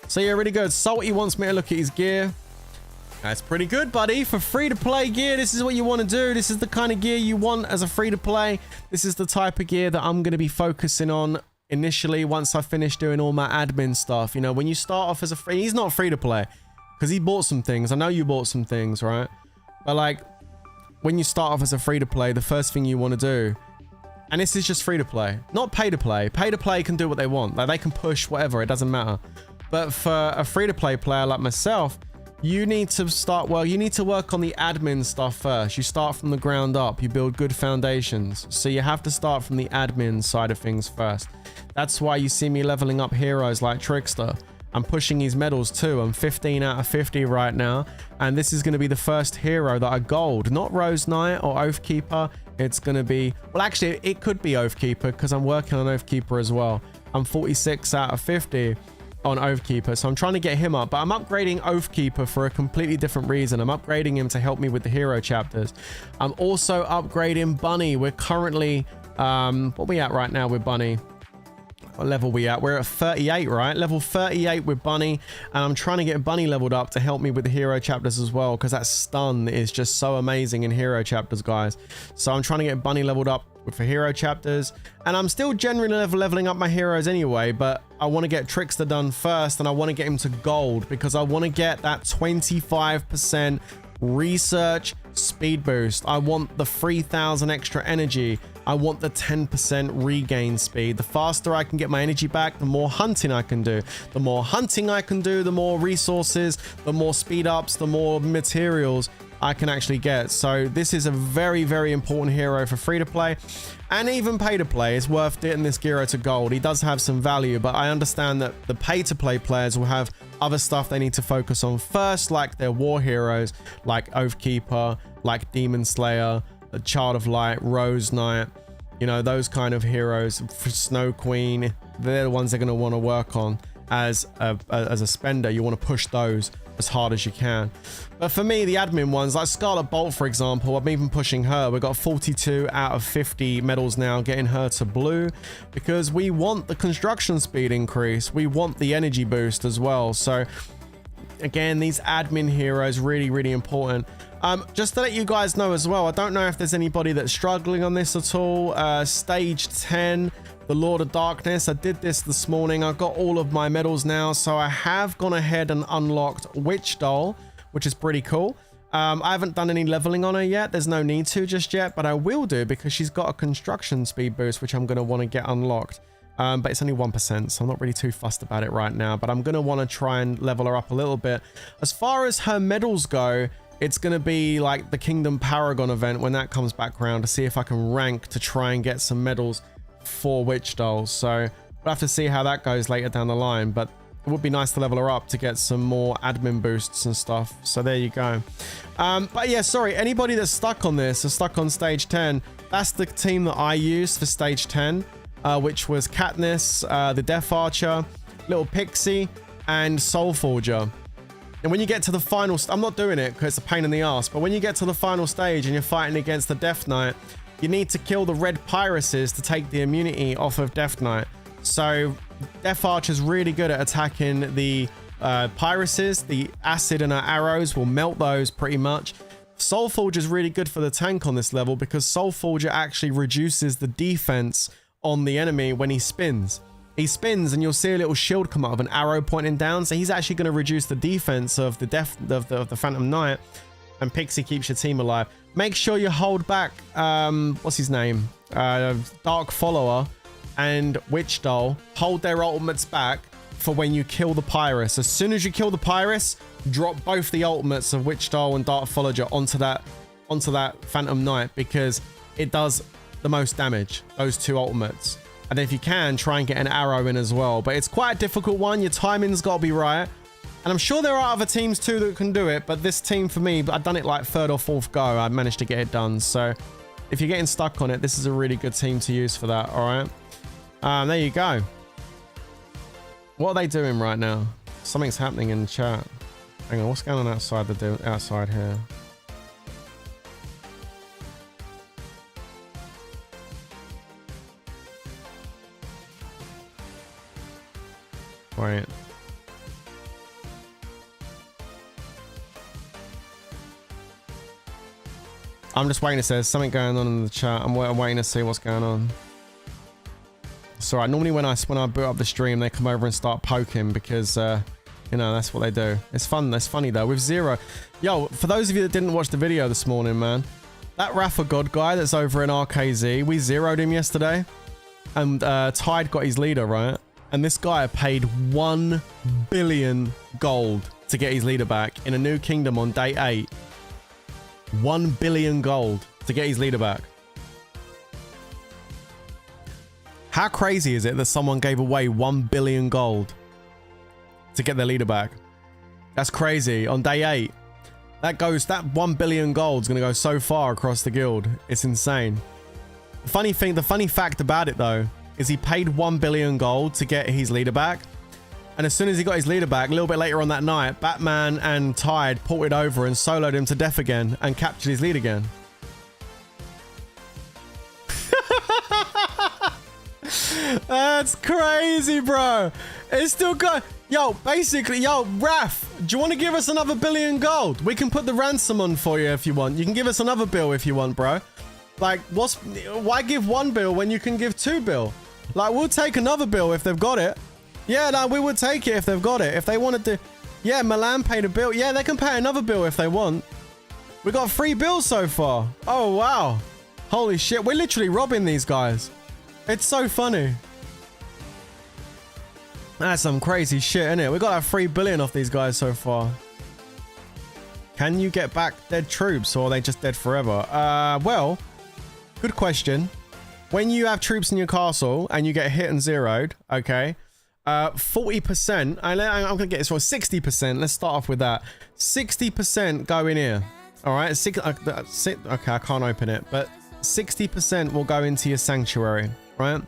So yeah, really good. Salty wants me to look at his gear. That's pretty good, buddy. For free-to-play gear, this is what you want to do. This is the kind of gear you want as a free-to-play. This is the type of gear that I'm going to be focusing on initially once I finish doing all my admin stuff. You know, when you start off as a free... He's not free-to-play because he bought some things. I know you bought some things, right? But, like, when you start off as a free-to-play, the first thing you want to do... And this is just free-to-play, not pay-to-play. Pay-to-play can do what they want. Like, they can push whatever. It doesn't matter. But for a free-to-play player like myself... You need to start, well, you need to work on the admin stuff first. You start from the ground up. You build good foundations. So you have to start from the admin side of things first. That's why you see me leveling up heroes like Trickster. I'm pushing his medals too. I'm 15 out of 50 right now. And this is going to be the first hero that I gold. Not Rose Knight or Oathkeeper. it's going to be... Well, actually, it could be Oathkeeper because I'm working on Oathkeeper as well. I'm 46 out of 50 on Oathkeeper, so I'm trying to get him up. But I'm upgrading Oathkeeper for a completely different reason. I'm upgrading him to help me with the hero chapters. I'm also upgrading Bunny. We're currently... what are we at right now with Bunny? What level we at? We're at 38, right? Level 38 with Bunny, and I'm trying to get Bunny leveled up to help me with the hero chapters as well, because that stun is just so amazing in hero chapters, guys. So I'm trying to get Bunny leveled up for hero chapters, and I'm still generally leveling up my heroes anyway, but I want to get Trickster done first, and I want to get him to gold because I want to get that 25% research speed boost. I want the 3,000 extra energy. I want the 10% regain speed. The faster I can get my energy back, the more hunting I can do. The more hunting I can do, the more resources, the more speed ups, the more materials I can actually get. So this is a very, very important hero for free to play, and even pay to play. It's worth getting this hero to gold. He does have some value, but I understand that the pay to play players will have other stuff they need to focus on first, like their war heroes, like Oathkeeper, like Demon Slayer, a Child of Light, Rose Knight, you know, those kind of heroes. For Snow Queen, they're the ones they're going to want to work on as a spender. You want to push those as hard as you can. But for me, the admin ones, like Scarlet Bolt, for example, I'm even pushing her. We've got 42 out of 50 medals now, getting her to blue, because we want the construction speed increase. We want the energy boost as well. So again, these admin heroes, really, really important. Just to let you guys know as well, I don't know if there's anybody that's struggling on this at all. Stage 10, the Lord of Darkness. I did this morning. I've got all of my medals now, so I have gone ahead and unlocked Witch Doll, which is pretty cool. I haven't done any leveling on her yet. There's no need to just yet, but I will do because she's got a construction speed boost, which I'm going to want to get unlocked. But it's only 1%, so I'm not really too fussed about it right now, but I'm going to want to try and level her up a little bit. As far as her medals go, it's going to be like the Kingdom Paragon event when that comes back around, to see if I can rank to try and get some medals for Witch Dolls. So we'll have to see how that goes later down the line, but it would be nice to level her up to get some more admin boosts and stuff. So there you go. But yeah, sorry, anybody that's stuck on this, or stuck on stage 10, that's the team that I used for stage 10, which was Katniss, the Death Archer, Little Pixie, and Soul Forger. And when you get to the final, I'm not doing it because it's a pain in the ass, but when you get to the final stage and you're fighting against the Death Knight, you need to kill the red piracies to take the immunity off of Death Knight. So Death Archer's really good at attacking the piracies. The acid in her arrows will melt those pretty much. Soul Forger's really good for the tank on this level because Soul Forger actually reduces the defense on the enemy when he spins. He spins and you'll see a little shield come up with an arrow pointing down. So he's actually going to reduce the defense of the the Phantom Knight, and Pixie keeps your team alive. Make sure you hold back, what's his name? Dark Follower and Witch Doll. Hold their ultimates back for when you kill the Pyrus. As soon as you kill the Pyrus, drop both the ultimates of Witch Doll and Dark Follower onto that Phantom Knight, because it does the most damage, those two ultimates. And if you can, try and get an arrow in as well. But it's quite a difficult one. Your timing's got to be right. And I'm sure there are other teams too that can do it. But this team, for me, I've done it like 3rd or 4th go. I managed to get it done. So if you're getting stuck on it, this is a really good team to use for that. All right. There you go. What are they doing right now? Something's happening in the chat. Hang on, what's going on outside outside here? Wait. I'm just waiting to say there's something going on in the chat. I'm waiting to see what's going on. It's alright. Normally when I boot up the stream, they come over and start poking because, you know, that's what they do. It's fun. It's funny though. With Zero. Yo, for those of you that didn't watch the video this morning, man, that Rafa God guy that's over in RKZ, we zeroed him yesterday. And Tide got his leader, right? And this guy paid 1 billion gold to get his leader back in a new kingdom on day 8. 1 billion gold to get his leader back. How crazy is it that someone gave away 1 billion gold to get their leader back? That's crazy on day 8. That 1 billion gold's gonna go so far across the guild. It's insane. The funny fact about it though, is he paid 1 billion gold to get his leader back. And as soon as he got his leader back, a little bit later on that night, Batman and Tide ported over and soloed him to death again and captured his lead again. That's crazy, bro. It's still good. Yo, basically, yo, Raph, do you want to give us another 1 billion gold? We can put the ransom on for you if you want. You can give us another bill if you want, bro. Like, why give 1 bill when you can give 2 bill? Like, we'll take another bill if they've got it. Yeah, no, we would take it if they've got it. If they wanted to... Yeah, Milan paid a bill. Yeah, they can pay another bill if they want. We got 3 bills so far. Oh, wow. Holy shit. We're literally robbing these guys. It's so funny. That's some crazy shit, isn't it? We got like 3 billion off these guys so far. Can you get back dead troops or are they just dead forever? Well, good question. When you have troops in your castle and you get hit and zeroed, okay, 40%, I'm going to get this wrong, 60%, let's start off with that. 60% go in here, all right? Okay, I can't open it, but 60% will go into your sanctuary, right?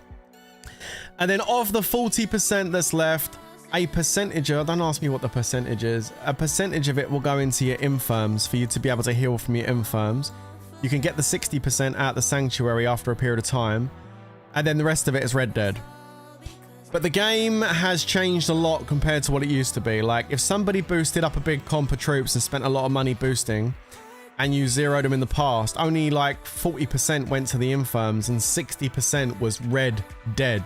And then of the 40% that's left, a percentage of, don't ask me what the percentage is, a percentage of it will go into your infirms for you to be able to heal from your infirms. You can get the 60% out the sanctuary after a period of time, and then the rest of it is Red Dead. But the game has changed a lot compared to what it used to be. Like, if somebody boosted up a big comp of troops and spent a lot of money boosting, and you zeroed them in the past, only like 40% went to the infirms and 60% was Red Dead.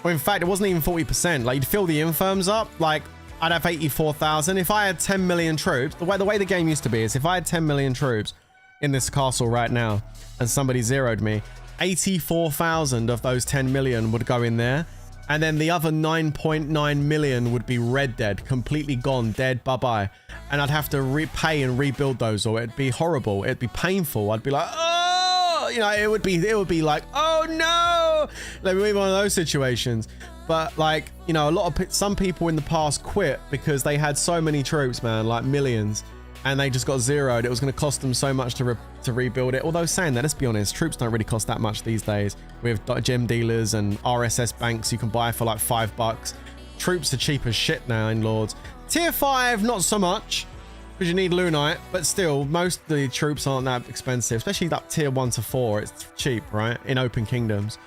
Well, in fact, it wasn't even 40%. Like, you'd fill the infirms up, like, I'd have 84,000. If I had 10 million troops, the way the game used to be is if I had 10 million troops in this castle right now and somebody zeroed me, 84,000 of those 10 million would go in there. And then the other 9.9 million would be Red Dead, completely gone, dead, bye-bye. And I'd have to repay and rebuild those, or it'd be horrible. It'd be painful. I'd be like, oh, you know, it would be like, oh no, like maybe one of those situations. But like, you know, some people in the past quit because they had so many troops, man, like millions, and they just got zeroed. It was going to cost them so much to rebuild it. Although saying that, let's be honest, troops don't really cost that much these days. We have gem dealers and RSS banks you can buy for like $5. Troops are cheap as shit now in Lords. Tier 5, not so much, because you need Lunite, but still, most of the troops aren't that expensive, especially that tier 1 to 4. It's cheap, right? In open kingdoms.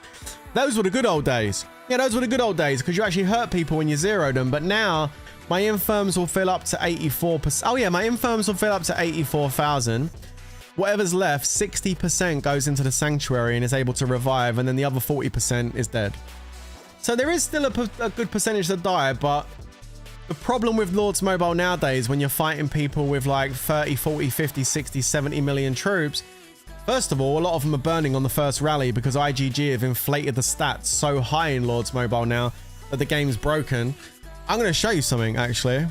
Those were the good old days. Yeah, those were the good old days, because you actually hurt people when you zeroed them. But now, my infirms will fill up to 84%. Oh yeah, my infirms will fill up to 84,000. Whatever's left, 60% goes into the sanctuary and is able to revive, and then the other 40% is dead. So there is still a good percentage that die, but the problem with Lords Mobile nowadays, when you're fighting people with like 30, 40, 50, 60, 70 million troops, first of all, a lot of them are burning on the first rally because IGG have inflated the stats so high in Lords Mobile now that the game's broken. I'm going to show you something, actually.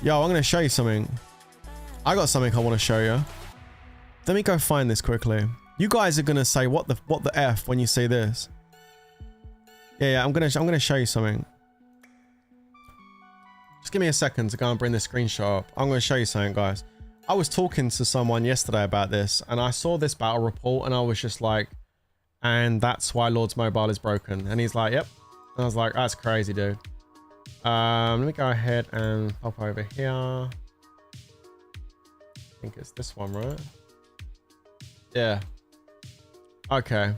Yo, I'm going to show you something. I got something I want to show you. Let me go find this quickly. You guys are going to say, what the F when you see this? Yeah, I'm going to show you something. Just give me a second to go and bring this screenshot up. I'm going to show you something, guys. I was talking to someone yesterday about this, and I saw this battle report, and I was just like, and that's why Lords Mobile is broken. And he's like, yep. And I was like, that's crazy, dude. Let me go ahead and pop over here. I think it's this one, right? Yeah. Okay.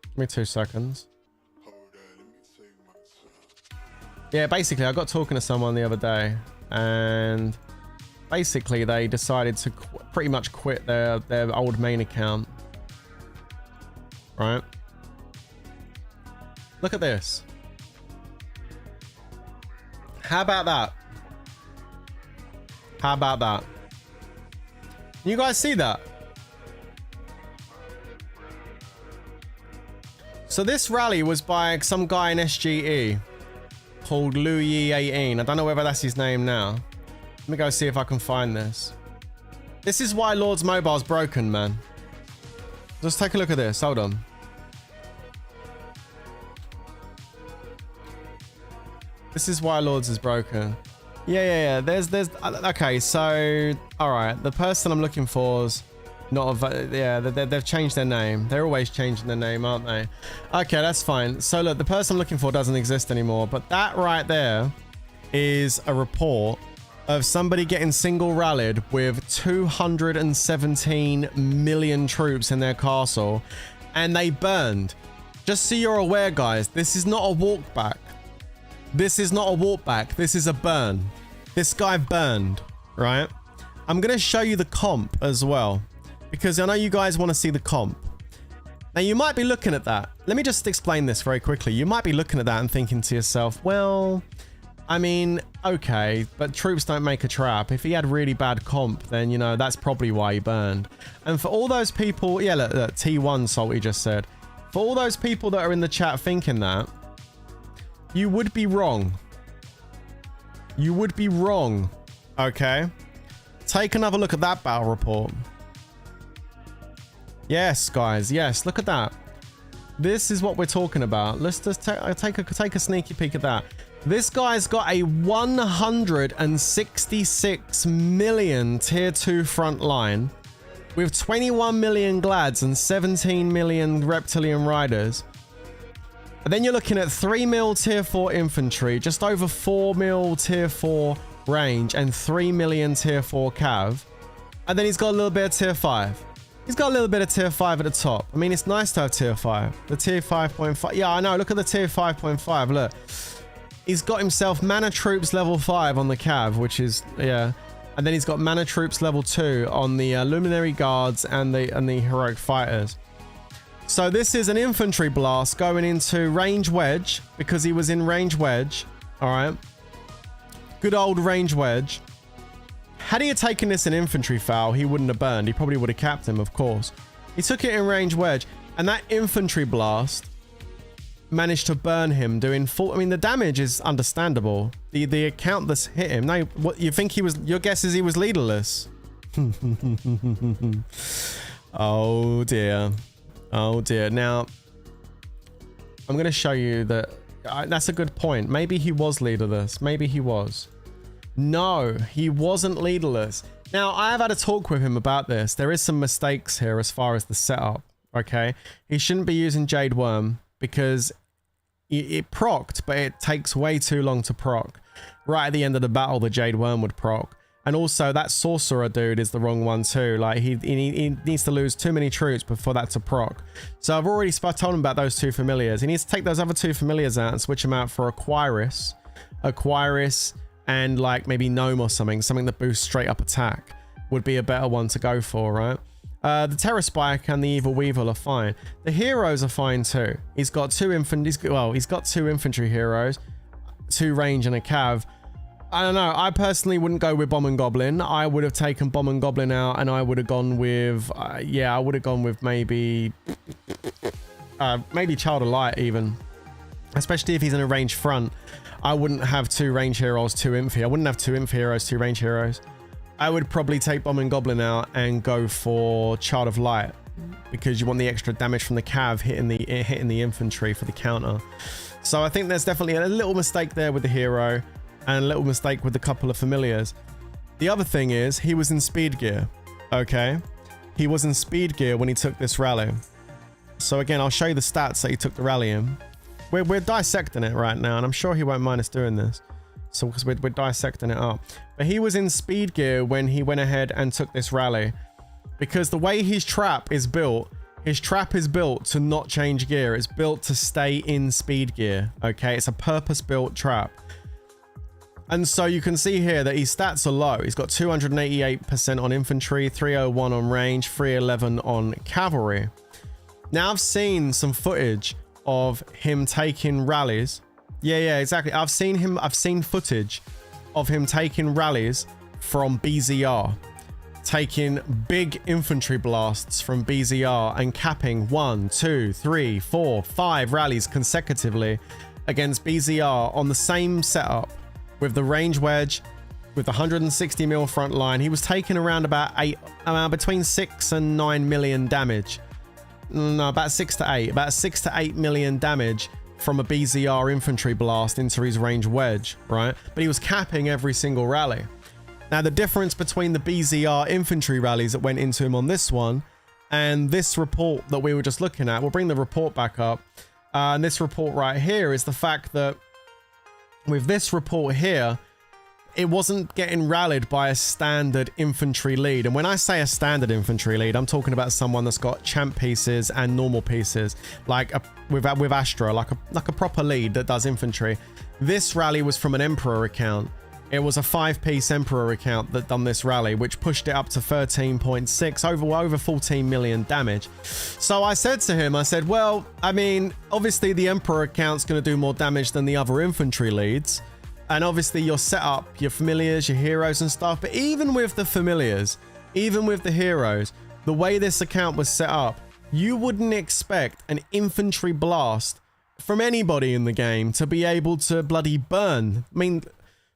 Give me 2 seconds. Yeah, basically, I got talking to someone the other day, and basically they decided to pretty much quit their old main account. Right? Look at this. How about that? How about that? You guys see that? So this rally was by some guy in SGE called Louis18. I don't know whether that's his name now. Let me go see if I can find this. This is why Lords Mobile's broken, man. Just take a look at this. Hold on. This is why Lords is broken. Yeah. There's okay. So all right, the person I'm looking for is not a, yeah. They've changed their name. They're always changing their name, aren't they? Okay, that's fine. So look, the person I'm looking for doesn't exist anymore. But that right there is a report of somebody getting single rallied with 217 million troops in their castle, and they burned. Just so you're aware, guys, this is not a walk back. This is not a walk back. This is a burn. This guy burned, right? I'm going to show you the comp as well, because I know you guys want to see the comp. Now, you might be looking at that. Let me just explain this very quickly. You might be looking at that and thinking to yourself, well, I mean, okay, but troops don't make a trap. If he had really bad comp, then, you know, that's probably why he burned. And for all those people, yeah, look, T1 Salty just said, for all those people that are in the chat thinking that, you would be wrong. You would be wrong, okay? Take another look at that battle report. Yes, guys, yes, look at that. This is what we're talking about. Let's just take a sneaky peek at that. This guy's got a 166 million tier 2 front line with 21 million glads and 17 million reptilian riders. And then you're looking at 3 mil tier 4 infantry, just over 4 mil tier 4 range, and 3 million tier 4 cav. And then he's got a little bit of tier 5. He's got a little bit of tier 5 at the top. I mean, it's nice to have tier 5. The tier 5.5. Yeah, I know. Look at the tier 5.5. Look. He's got himself mana troops level 5 on the cav, which is, yeah. And then he's got mana troops level 2 on the luminary guards and the heroic fighters. So this is an infantry blast going into range wedge, because he was in range wedge. All right. Good old range wedge. Had he taken this in infantry foul, he wouldn't have burned. He probably would have capped him, of course. He took it in range wedge, and that infantry blast managed to burn him, doing full. I mean, the damage is understandable. The account that's hit him. No, what you think he was? Your guess is he was leaderless. Oh dear. Oh dear. Now, I'm going to show you that. That's a good point. Maybe he was leaderless. Maybe he was. No, he wasn't leaderless. Now, I have had a talk with him about this. There is some mistakes here as far as the setup. Okay, he shouldn't be using Jade Worm, because it procced, but it takes way too long to proc. Right at the end of the battle, the Jade Worm would proc. And also, that Sorcerer dude is the wrong one too. Like, he needs to lose too many troops before that to proc. So I've already told him about those 2 familiars. He needs to take those other 2 familiars out and switch them out for Aquarius, and like maybe Gnome or something that boosts straight up attack would be a better one to go for, right? The Terror Spike and the Evil Weevil are fine. The heroes are fine too. He's got 2 he's got 2 infantry heroes, 2 range and a cav. I don't know. I personally wouldn't go with Bomb and Goblin. I would have taken Bomb and Goblin out, and I would have gone with, yeah, I would have gone with maybe Child of Light even. Especially if he's in a range front. I wouldn't have 2 range heroes, 2 inf. I wouldn't have 2 inf heroes, 2 range heroes. I would probably take Bomb and Goblin out and go for Child of Light, because you want the extra damage from the cav hitting the infantry for the counter. So I think there's definitely a little mistake there with the hero, and a little mistake with a couple of familiars. The other thing is, he was in speed gear. Okay, he was in speed gear when he took this rally. So again, I'll show you the stats that he took the rally in. We're dissecting it right now, and I'm sure he won't mind us doing this. So because we're dissecting it up. But he was in speed gear when he went ahead and took this rally, because the way his trap is built to not change gear. It's built to stay in speed gear. Okay, it's a purpose-built trap. And so you can see here that his stats are low. He's got 288% on infantry, 301 on range, 311 on cavalry. Now I've seen some footage of him taking rallies. Yeah, exactly. I've seen footage of him taking rallies from BZR, taking big infantry blasts from BZR and capping 1, 2, 3, 4, 5 rallies consecutively against BZR on the same setup with the range wedge, with the 160 mil front line. He was taking around between 6 and 9 million damage. No, about 6 to 8 million damage from a BZR infantry blast into his range wedge, right? But he was capping every single rally. Now, the difference between the BZR infantry rallies that went into him on this one and this report that we were just looking at, we'll bring the report back up. And this report right here is the fact that with this report here, it wasn't getting rallied by a standard infantry lead. And when I say a standard infantry lead, I'm talking about someone that's got champ pieces and normal pieces, like with Astra, like a proper lead that does infantry. This rally was from an Emperor account. It was a 5-piece Emperor account that done this rally, which pushed it up to 13.6, over 14 million damage. So I said to him, I said, well, I mean, obviously the Emperor account's going to do more damage than the other infantry leads. And obviously your setup, your familiars, your heroes and stuff. But even with the familiars, even with the heroes, the way this account was set up, you wouldn't expect an infantry blast from anybody in the game to be able to bloody burn. I mean,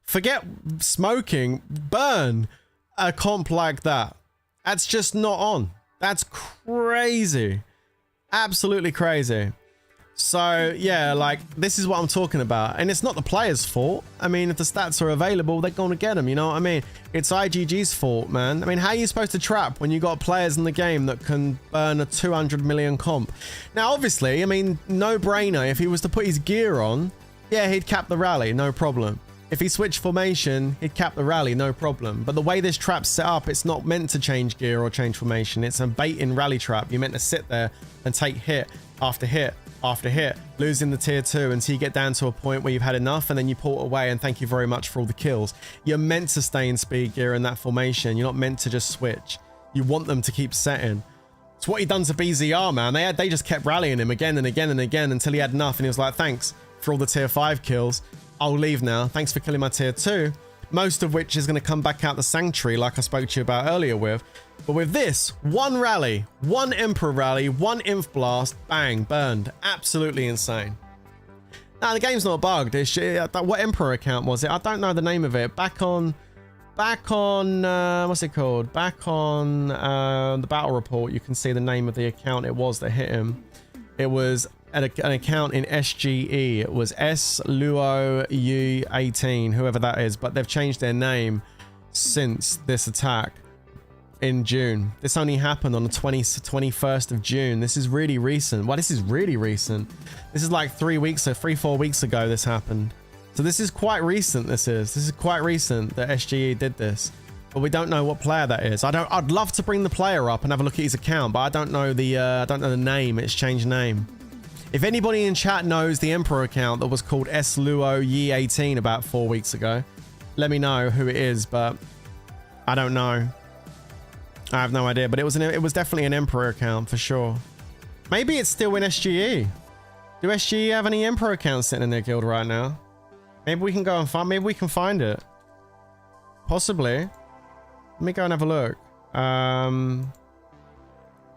forget smoking, burn a comp like that. That's just not on. That's crazy. Absolutely crazy. So yeah, like, this is what I'm talking about. And it's not the player's fault. I mean, if the stats are available, they're going to get them, you know what I mean? It's IGG's fault, man. I mean, how are you supposed to trap when you got players in the game that can burn a 200 million comp? Now, obviously, I mean, no brainer. If he was to put his gear on, yeah, he'd cap the rally, no problem. If he switched formation, he'd cap the rally, no problem. But the way this trap's set up, it's not meant to change gear or change formation. It's a bait-in rally trap. You're meant to sit there and take hit after hit after hit, losing the tier 2 until you get down to a point where you've had enough, and then you port away and thank you very much for all the kills. You're meant to stay in speed gear in that formation. You're not meant to just switch. You want them to keep setting. It's what he done to BZR, man. They just kept rallying him again and again and again until he had enough, and he was like, thanks for all the tier 5 kills. I'll leave now. Thanks for killing my tier 2. Most of which is going to come back out the Sanctuary, like I spoke to you about earlier with. But with this, one rally, one Emperor rally, one Inf Blast, bang, burned. Absolutely insane. Now, the game's not bugged. What Emperor account was it? I don't know the name of it. Back on, what's it called? Back on the battle report, you can see the name of the account it was that hit him. It was an account in SGE. It was SLuoU18, whoever that is, but they've changed their name since this attack in June. This only happened on the 21st of June. This is really recent. Well, this is really recent. This is like 4 weeks ago this happened. So this is quite recent. This is quite recent that SGE did this, but we don't know what player that is. I'd love to bring the player up and have a look at his account, but I don't know the name. It's changed name. If anybody in chat knows the Emperor account that was called SLuoU18 about 4 weeks ago, let me know who it is, but I don't know. I have no idea, but it was definitely an Emperor account for sure. Maybe it's still in SGE. Do SGE have any Emperor accounts sitting in their guild right now? Maybe we can go and find, maybe we can find it. Possibly. Let me go and have a look.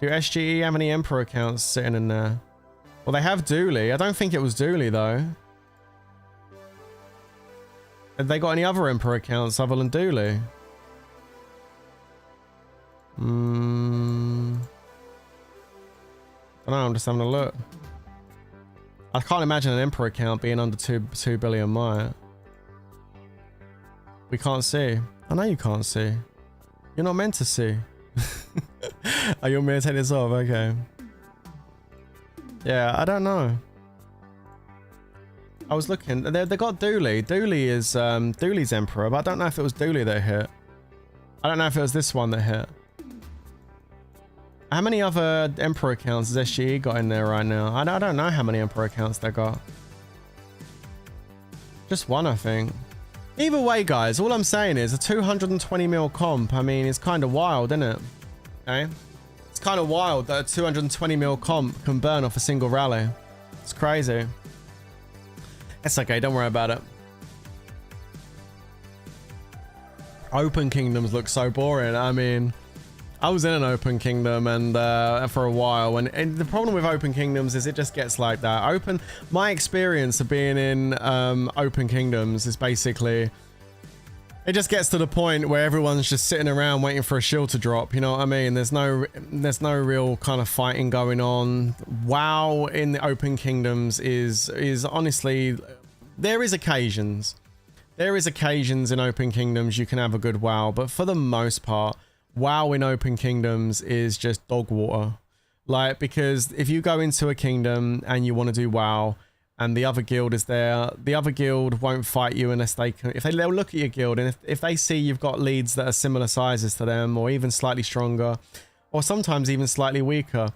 Do SGE have any Emperor accounts sitting in there? Well, they have Dooley. I don't think it was Dooley, though. Have they got any other Emperor accounts other than Dooley? I don't know, I'm just having a look. I can't imagine an Emperor account being under 2 billion Maya. We can't see. I know you can't see. You're not meant to see. Oh, you want me to take this off? Okay. Yeah, I don't know. I was looking. They got Dooley. Dooley is Dooley's Emperor, but I don't know if it was Dooley that hit. I don't know if it was this one that hit. How many other Emperor accounts has SGE got in there right now? I don't know how many Emperor accounts they got. Just one, I think. Either way, guys, all I'm saying is a 220 mil comp. I mean, it's kind of wild, isn't it? Okay. It's kind of wild that a 220 mil comp can burn off a single rally. It's crazy. It's okay, don't worry about it. Open Kingdoms look so boring. I mean, I was in an Open Kingdom and for a while, and the problem with Open Kingdoms is it just gets like that. My experience of being in Open Kingdoms is basically It just gets to the point where everyone's just sitting around waiting for a shield to drop. You know what I mean? There's no real kind of fighting going on. WoW in the open kingdoms is honestly, there is occasions in open kingdoms you can have a good WoW, but for the most part, WoW in open kingdoms is just dog water. Like, because if you go into a kingdom and you want to do WoW and the other guild is there, the other guild won't fight you unless they'll look at your guild, and if they see you've got leads that are similar sizes to them, or even slightly stronger, or sometimes even slightly weaker,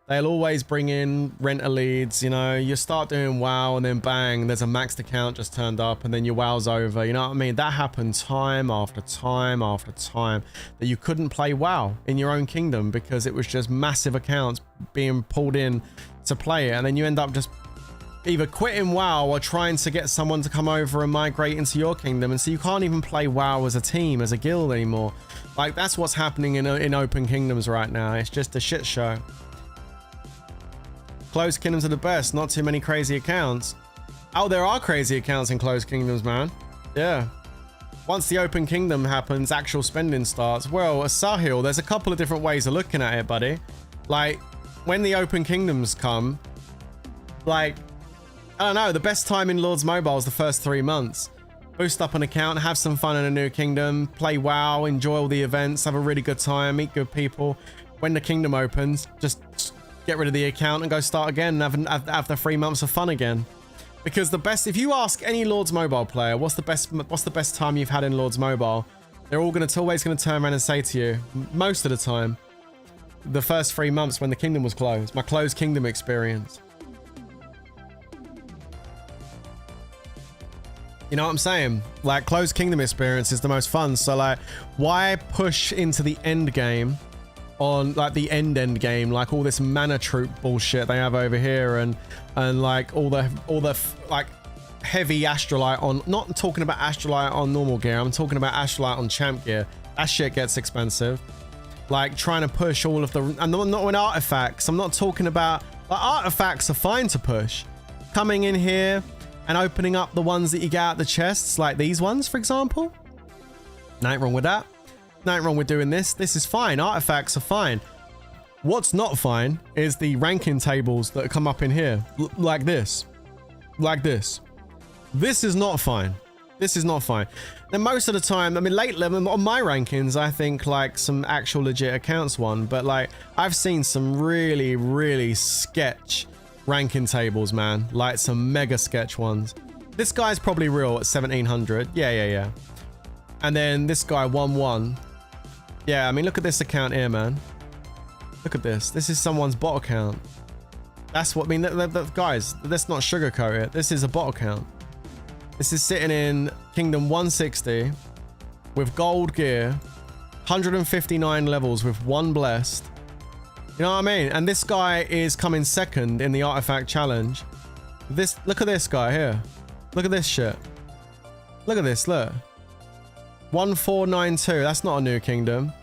they'll always bring in renter leads. You know, you start doing WoW and then bang, there's a maxed account just turned up and then your WoW's over. You know what I mean? That happened time after time after time, that you couldn't play WoW in your own kingdom because it was just massive accounts being pulled in to play it, and then you end up just either quitting WoW or trying to get someone to come over and migrate into your kingdom, and so you can't even play WoW as a team, as a guild anymore. Like, that's what's happening in open kingdoms right now. It's just a shit show. Closed kingdoms are the best, not too many crazy accounts. Oh, there are crazy accounts in closed kingdoms, man. Yeah. Once the open kingdom happens, actual spending starts. Well, Sahil, there's a couple of different ways of looking at it, buddy. Like, when the open kingdoms come, like, I don't know, the best time in Lords Mobile is the first 3 months. Boost up an account, have some fun in a new kingdom, play WoW, enjoy all the events, have a really good time, meet good people. When the kingdom opens, just get rid of the account and go start again and have the 3 months of fun again. Because the best, if you ask any Lords Mobile player, what's the best time you've had in Lords Mobile, they're all always gonna turn around and say to you, most of the time, the first 3 months when the kingdom was closed, my closed kingdom experience. You know what I'm saying? Like, closed kingdom experience is the most fun. So like, why push into the end game on like the end game, like all this mana troop bullshit they have over here, and like all the like heavy astrolite on, not talking about astrolite on normal gear, I'm talking about astrolite on champ gear. That shit gets expensive. Like, trying to push all of the, and not with artifacts. I'm not talking about, like, artifacts are fine to push. Coming in here and opening up the ones that you get out the chests, like these ones, for example. Nothing wrong with that. Nothing wrong with doing this. This is fine. Artifacts are fine. What's not fine is the ranking tables that come up in here. Like this. Like this. This is not fine. This is not fine. Then most of the time, I mean, lately on my rankings, I think like some actual legit accounts won, but like I've seen some really, really sketch ranking tables, man. Like some mega sketch ones. This guy's probably real at 1700. Yeah. And then this guy 1-1. Yeah, I mean, look at this account here, man. Look at this. This is someone's bot account. That's what I mean. Guys, let's not sugarcoat it. This is a bot account. This is sitting in Kingdom 160 with gold gear, 159 levels with 1 blessed. You know what I mean? And this guy is coming second in the artifact challenge. Look at this guy here. Look at this shit. Look at this, look. 1492. That's not a new kingdom.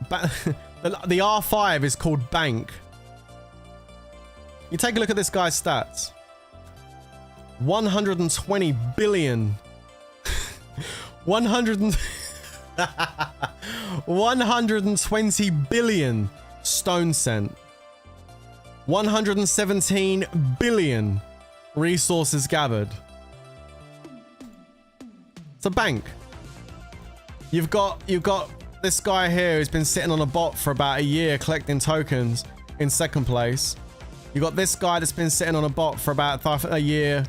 The R5 is called Bank. You take a look at this guy's stats. 120 billion. 120 billion stone sent. 117 billion resources gathered. It's a bank. You've got this guy here who's been sitting on a bot for about a year collecting tokens in second place. You got this guy that's been sitting on a bot for about a year,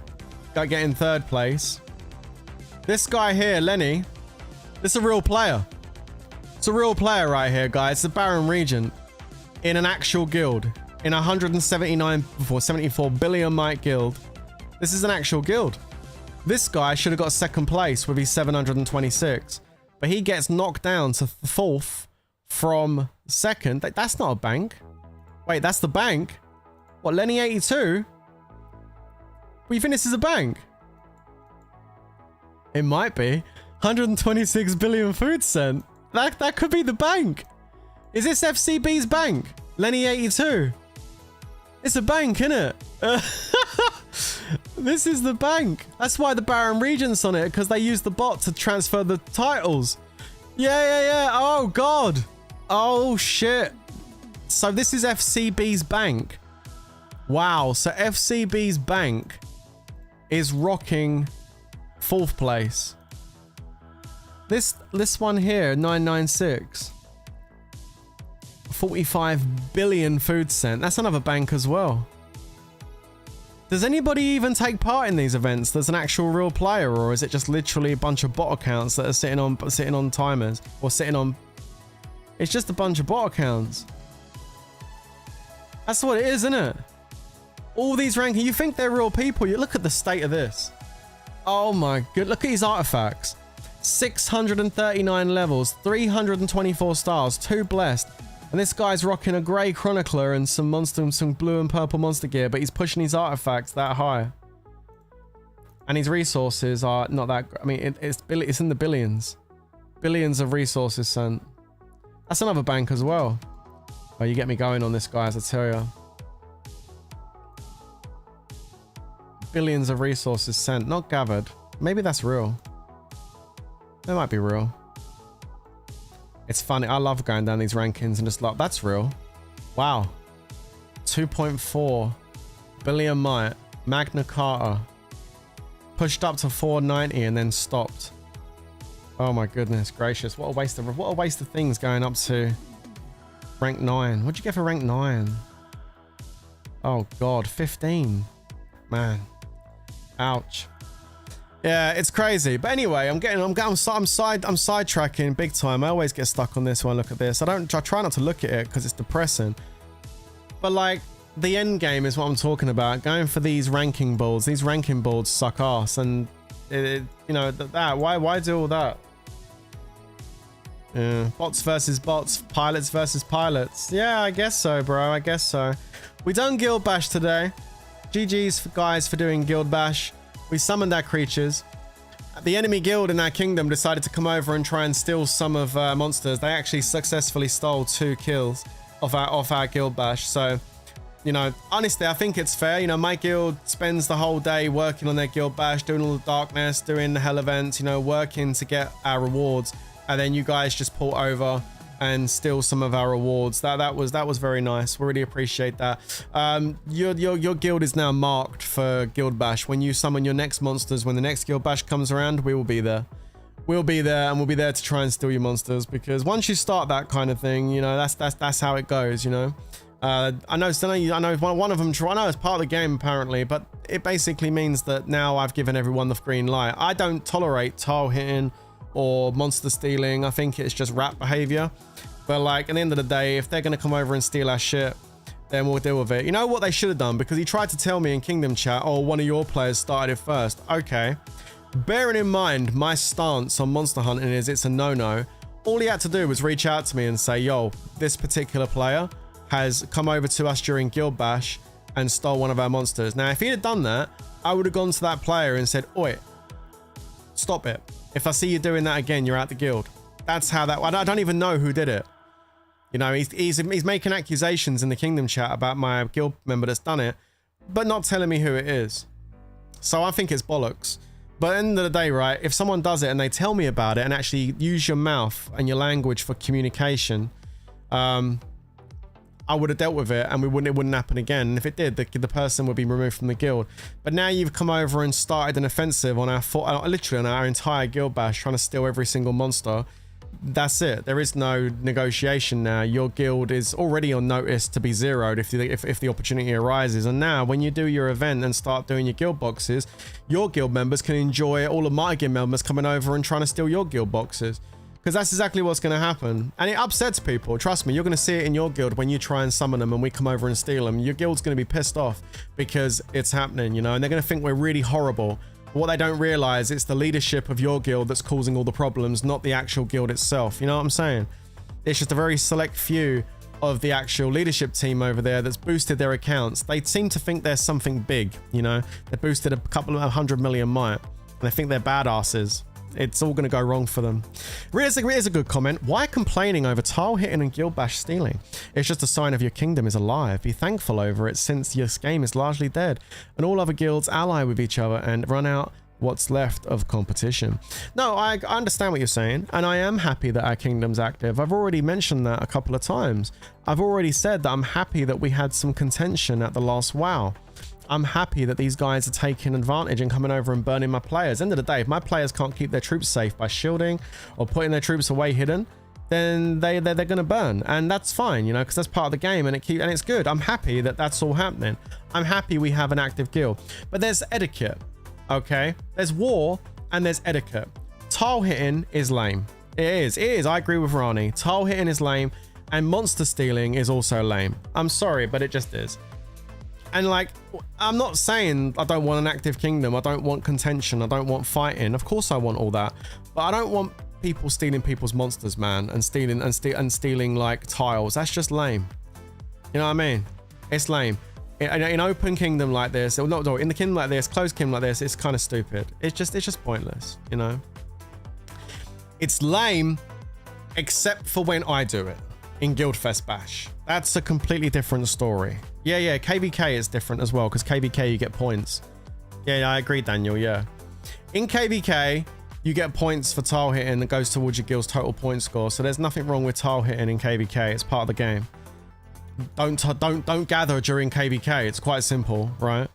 getting third place. This guy here, Lenny, this is a real player. It's a real player right here, guys. It's the Baron Regent in an actual guild, in a 74 billion might guild. This is an actual guild. This guy should have got second place with his 726, but he gets knocked down to fourth from second. That's not a bank. Wait, that's the bank? What, Lenny 82? Well, you think this is a bank? It might be. 126 billion food sent. That could be the bank. Is this FCB's bank? Lenny 82. It's a bank, innit? This is the bank. That's why the Baron Regent's on it, because they use the bot to transfer the titles. Yeah. Oh, God. Oh, shit. So this is FCB's bank. Wow. So FCB's bank is rocking 4th place. This one here, 996. 45 billion food sent. That's another bank as well. Does anybody even take part in these events? There's an actual real player, or is it just literally a bunch of bot accounts that are sitting on timers or sitting on? It's just a bunch of bot accounts. That's what it is, isn't it? All these ranking, you think they're real people? You look at the state of this. Oh my good, look at these artifacts. 639 levels, 324 stars, 2 blessed. And this guy's rocking a grey chronicler and some blue and purple monster gear, but he's pushing his artifacts that high. And his resources are not that, I mean, it's in the billions. Billions of resources sent. That's another bank as well. Oh, you get me going on this, guys, I tell you. Billions of resources sent, not gathered. Maybe that's real. That might be real. It's funny. I love going down these rankings and just like, that's real. Wow. 2.4 billion might. Magna Carta. Pushed up to 490 and then stopped. Oh my goodness gracious. What a waste of things going up to rank 9. What'd you get for rank 9? Oh God, 15. Man. Ouch. Yeah, it's crazy. But anyway, I'm sidetracking big time. I always get stuck on this when I look at this. I try not to look at it because it's depressing. But like, the end game is what I'm talking about. Going for these ranking boards. These ranking boards suck ass, and you know that. Why do all that? Yeah, bots versus bots, pilots versus pilots. Yeah, I guess so, bro. I guess so. We done Guild Bash today. GG's guys for doing Guild Bash. We summoned our creatures. The enemy guild in our kingdom decided to come over and try and steal some of monsters. They actually successfully stole 2 kills off our Guild Bash. So, you know, honestly, I think it's fair. You know, my guild spends the whole day working on their Guild Bash, doing all the darkness, doing the hell events, you know, working to get our rewards. And then you guys just pull over and steal some of our rewards. That was very nice. We really appreciate that. Your guild is now marked for Guild Bash. When you summon your next monsters, when the next Guild Bash comes around, we will be there. We'll be there, and we'll be there to try and steal your monsters, because once you start that kind of thing, you know, that's how it goes, you know. I know one of them, I know it's part of the game apparently, but it basically means that now I've given everyone the green light. I don't tolerate tile hitting or monster stealing. I think it's just rat behavior. But like, at the end of the day, if they're going to come over and steal our shit, then we'll deal with it. You know what they should have done? Because he tried to tell me in Kingdom chat, oh, one of your players started it first. Okay. Bearing in mind my stance on monster hunting is it's a no-no. All he had to do was reach out to me and say, yo, this particular player has come over to us during Guild Bash and stole one of our monsters. Now, if he'd have done that, I would have gone to that player and said, oi, stop it. If I see you doing that again, you're out the guild. That's how that... I don't even know who did it. You know, he's making accusations in the Kingdom chat about my guild member that's done it, but not telling me who it is. So I think it's bollocks. But at the end of the day, right, if someone does it and they tell me about it and actually use your mouth and your language for communication, I would have dealt with it, and it wouldn't happen again. And if it did, the person would be removed from the guild. But now you've come over and started an offensive on literally on our entire Guild Bash, trying to steal every single monster. That's it. There is no negotiation now. Your guild is already on notice to be zeroed if the opportunity arises. And now when you do your event and start doing your guild boxes, your guild members can enjoy all of my guild members coming over and trying to steal your guild boxes. Because that's exactly what's going to happen. And it upsets people. Trust me, you're going to see it in your guild when you try and summon them and we come over and steal them. Your guild's going to be pissed off because it's happening, you know, and they're going to think we're really horrible. But what they don't realize, it's the leadership of your guild that's causing all the problems, not the actual guild itself. You know what I'm saying? It's just a very select few of the actual leadership team over there that's boosted their accounts. They seem to think there's something big, you know? They boosted a couple of 100 million might, and they think they're badasses. It's all going to go wrong for them. Here's a good comment. Why complaining over tile hitting and guild bash stealing? It's just a sign of your kingdom is alive. Be thankful over it since your game is largely dead and all other guilds ally with each other and run out what's left of competition. No, I understand what you're saying, and I am happy that our kingdom's active. I've already mentioned that a couple of times. I've already said that I'm happy that we had some contention at the last WoW. I'm happy that these guys are taking advantage and coming over and burning my players. End of the day, if my players can't keep their troops safe by shielding or putting their troops away hidden, then they're going to burn, and that's fine, you know, because that's part of the game, and it's good. I'm happy that that's all happening. I'm happy we have an active guild, but there's etiquette. Okay, there's war and there's etiquette. Tile hitting is lame. It is. I agree with Rani. Tile hitting is lame, and monster stealing is also lame. I'm sorry, but it just is. And like, I'm not saying I don't want an active kingdom. I don't want contention. I don't want fighting. Of course I want all that, but I don't want people stealing people's monsters, man, and stealing like tiles. That's just lame. You know what I mean? It's lame. In open kingdom like this, or not, in the kingdom like this, closed kingdom like this, it's kind of stupid. It's just pointless, you know. It's lame, except for when I do it in Guildfest Bash. That's a completely different story. Yeah, KVK is different as well, because KVK you get points. Yeah, I agree, Daniel. Yeah, in KVK you get points for tile hitting that goes towards your guild's total point score. So there's nothing wrong with tile hitting in KVK. It's part of the game. Don't gather during KVK. It's quite simple, right?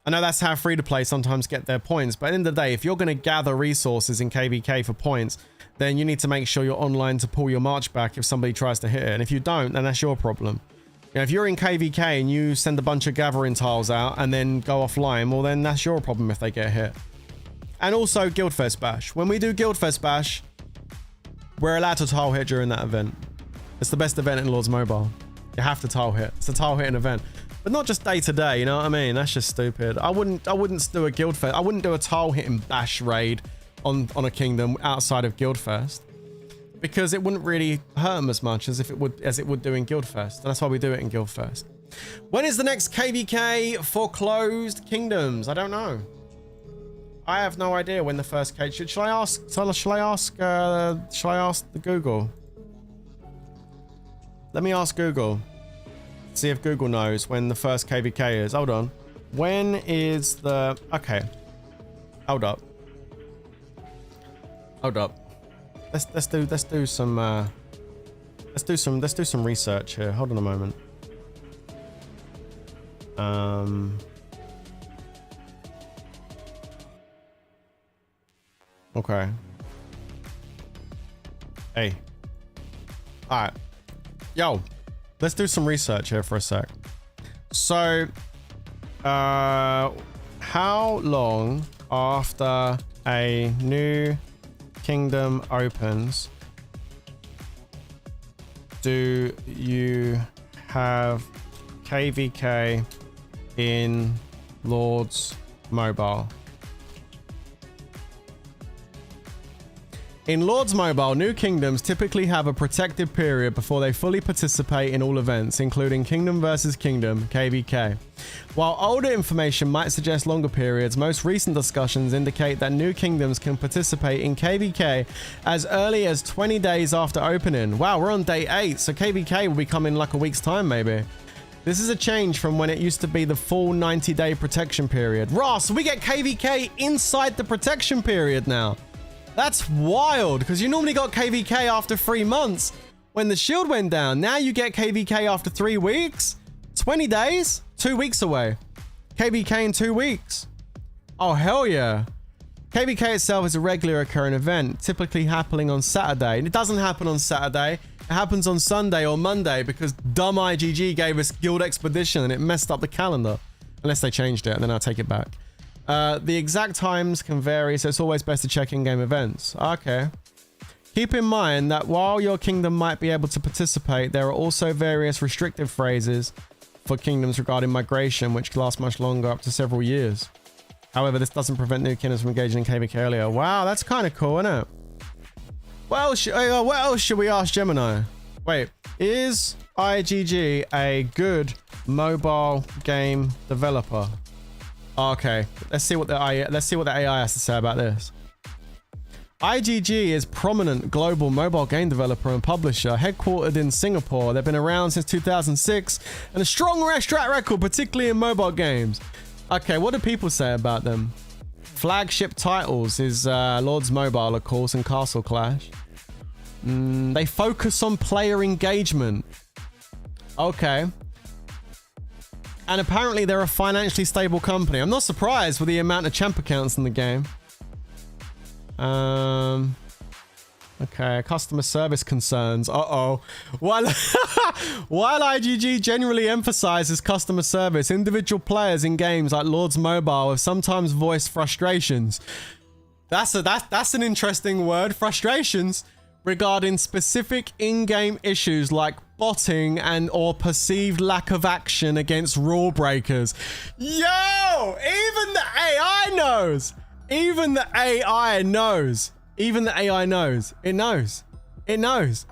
I know that's how free to play sometimes get their points, but at the end of the day, if you're going to gather resources in KVK for points, then you need to make sure you're online to pull your march back if somebody tries to hit it. And if you don't, then that's your problem. You know, if you're in KVK and you send a bunch of gathering tiles out and then go offline, well then that's your problem if they get hit. And also Guildfest Bash. When we do Guildfest Bash, we're allowed to tile hit during that event. It's the best event in Lords Mobile. You have to tile hit. It's a tile hitting event, but not just day to day. You know what I mean? That's just stupid. I wouldn't do a Guildfest. I wouldn't do a tile hitting bash raid on a kingdom outside of Guildfest, because it wouldn't really hurt them as much as it would do in Guildfest. And that's why we do it in Guildfest. When is the next KVK for closed kingdoms? I don't know. I have no idea when the first K. Should I ask the Google? Let me ask Google. See if Google knows when the first KVK is. Hold on. When is the... Okay. Hold up. Let's do some research here. Hold on a moment. Okay. Hey. All right. Yo, let's do some research here for a sec. So, how long after a new kingdom opens do you have KVK in Lords Mobile? In Lords Mobile, new kingdoms typically have a protected period before they fully participate in all events, including Kingdom versus Kingdom, KVK. While older information might suggest longer periods, most recent discussions indicate that new kingdoms can participate in KVK as early as 20 days after opening. Wow, we're on day 8, so KVK will be coming in like a week's time maybe. This is a change from when it used to be the full 90-day protection period. Ross, we get KVK inside the protection period now. That's wild, because you normally got KVK after 3 months when the shield went down. Now you get KVK after 3 weeks? 20 days? 2 weeks away. KVK in 2 weeks. Oh, hell yeah. KVK itself is a regular occurring event, typically happening on Saturday. And it doesn't happen on Saturday. It happens on Sunday or Monday because dumb IGG gave us Guild Expedition and it messed up the calendar. Unless they changed it, and then I'll take it back. The exact times can vary, so it's always best to check in-game events. Okay. Keep in mind that while your kingdom might be able to participate, there are also various restrictive phrases for kingdoms regarding migration, which last much longer, up to several years. However, this doesn't prevent new kingdoms from engaging in KVK earlier. Wow, that's kind of cool, isn't it? What else should we ask Gemini? Wait, is IGG a good mobile game developer? Okay, let's see what the AI has to say about this. IGG is prominent global mobile game developer and publisher, headquartered in Singapore. They've been around since 2006 and a strong track record, particularly in mobile games. Okay, what do people say about them? Flagship titles is Lords Mobile, of course, and Castle Clash. They focus on player engagement. Okay. And apparently they're a financially stable company. I'm not surprised with the amount of champ accounts in the game. Okay, customer service concerns. Uh-oh. While IGG generally emphasizes customer service, individual players in games like Lords Mobile have sometimes voiced frustrations. That's an interesting word, frustrations, regarding specific in-game issues like botting and or perceived lack of action against rule breakers. Yo! Even the AI knows! Even the AI knows. Even the AI knows. It knows. It knows.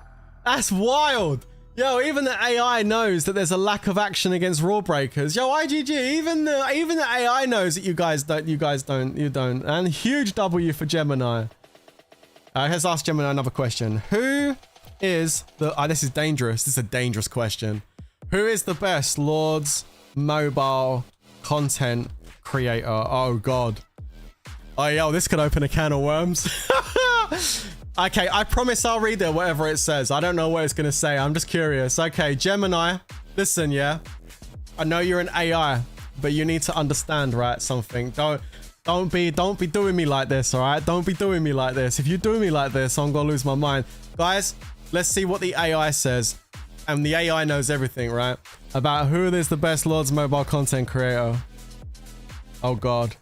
That's wild. Yo, even the AI knows that there's a lack of action against rule breakers. Yo, IGG, even the AI knows that you don't. And huge W for Gemini. Let's ask Gemini another question. Who is the... this is dangerous. This is a dangerous question. Who is the best Lords Mobile content creator? Oh, God. Oh, yo, this could open a can of worms. Okay, I promise I'll read it, whatever it says. I don't know what it's going to say. I'm just curious. Okay, Gemini, listen, yeah? I know you're an AI, but you need to understand, right, something. Don't be doing me like this, all right? Don't be doing me like this. If you do me like this, I'm gonna lose my mind. Guys, let's see what the AI says. And the AI knows everything, right? About who is the best Lords Mobile content creator. Oh, God.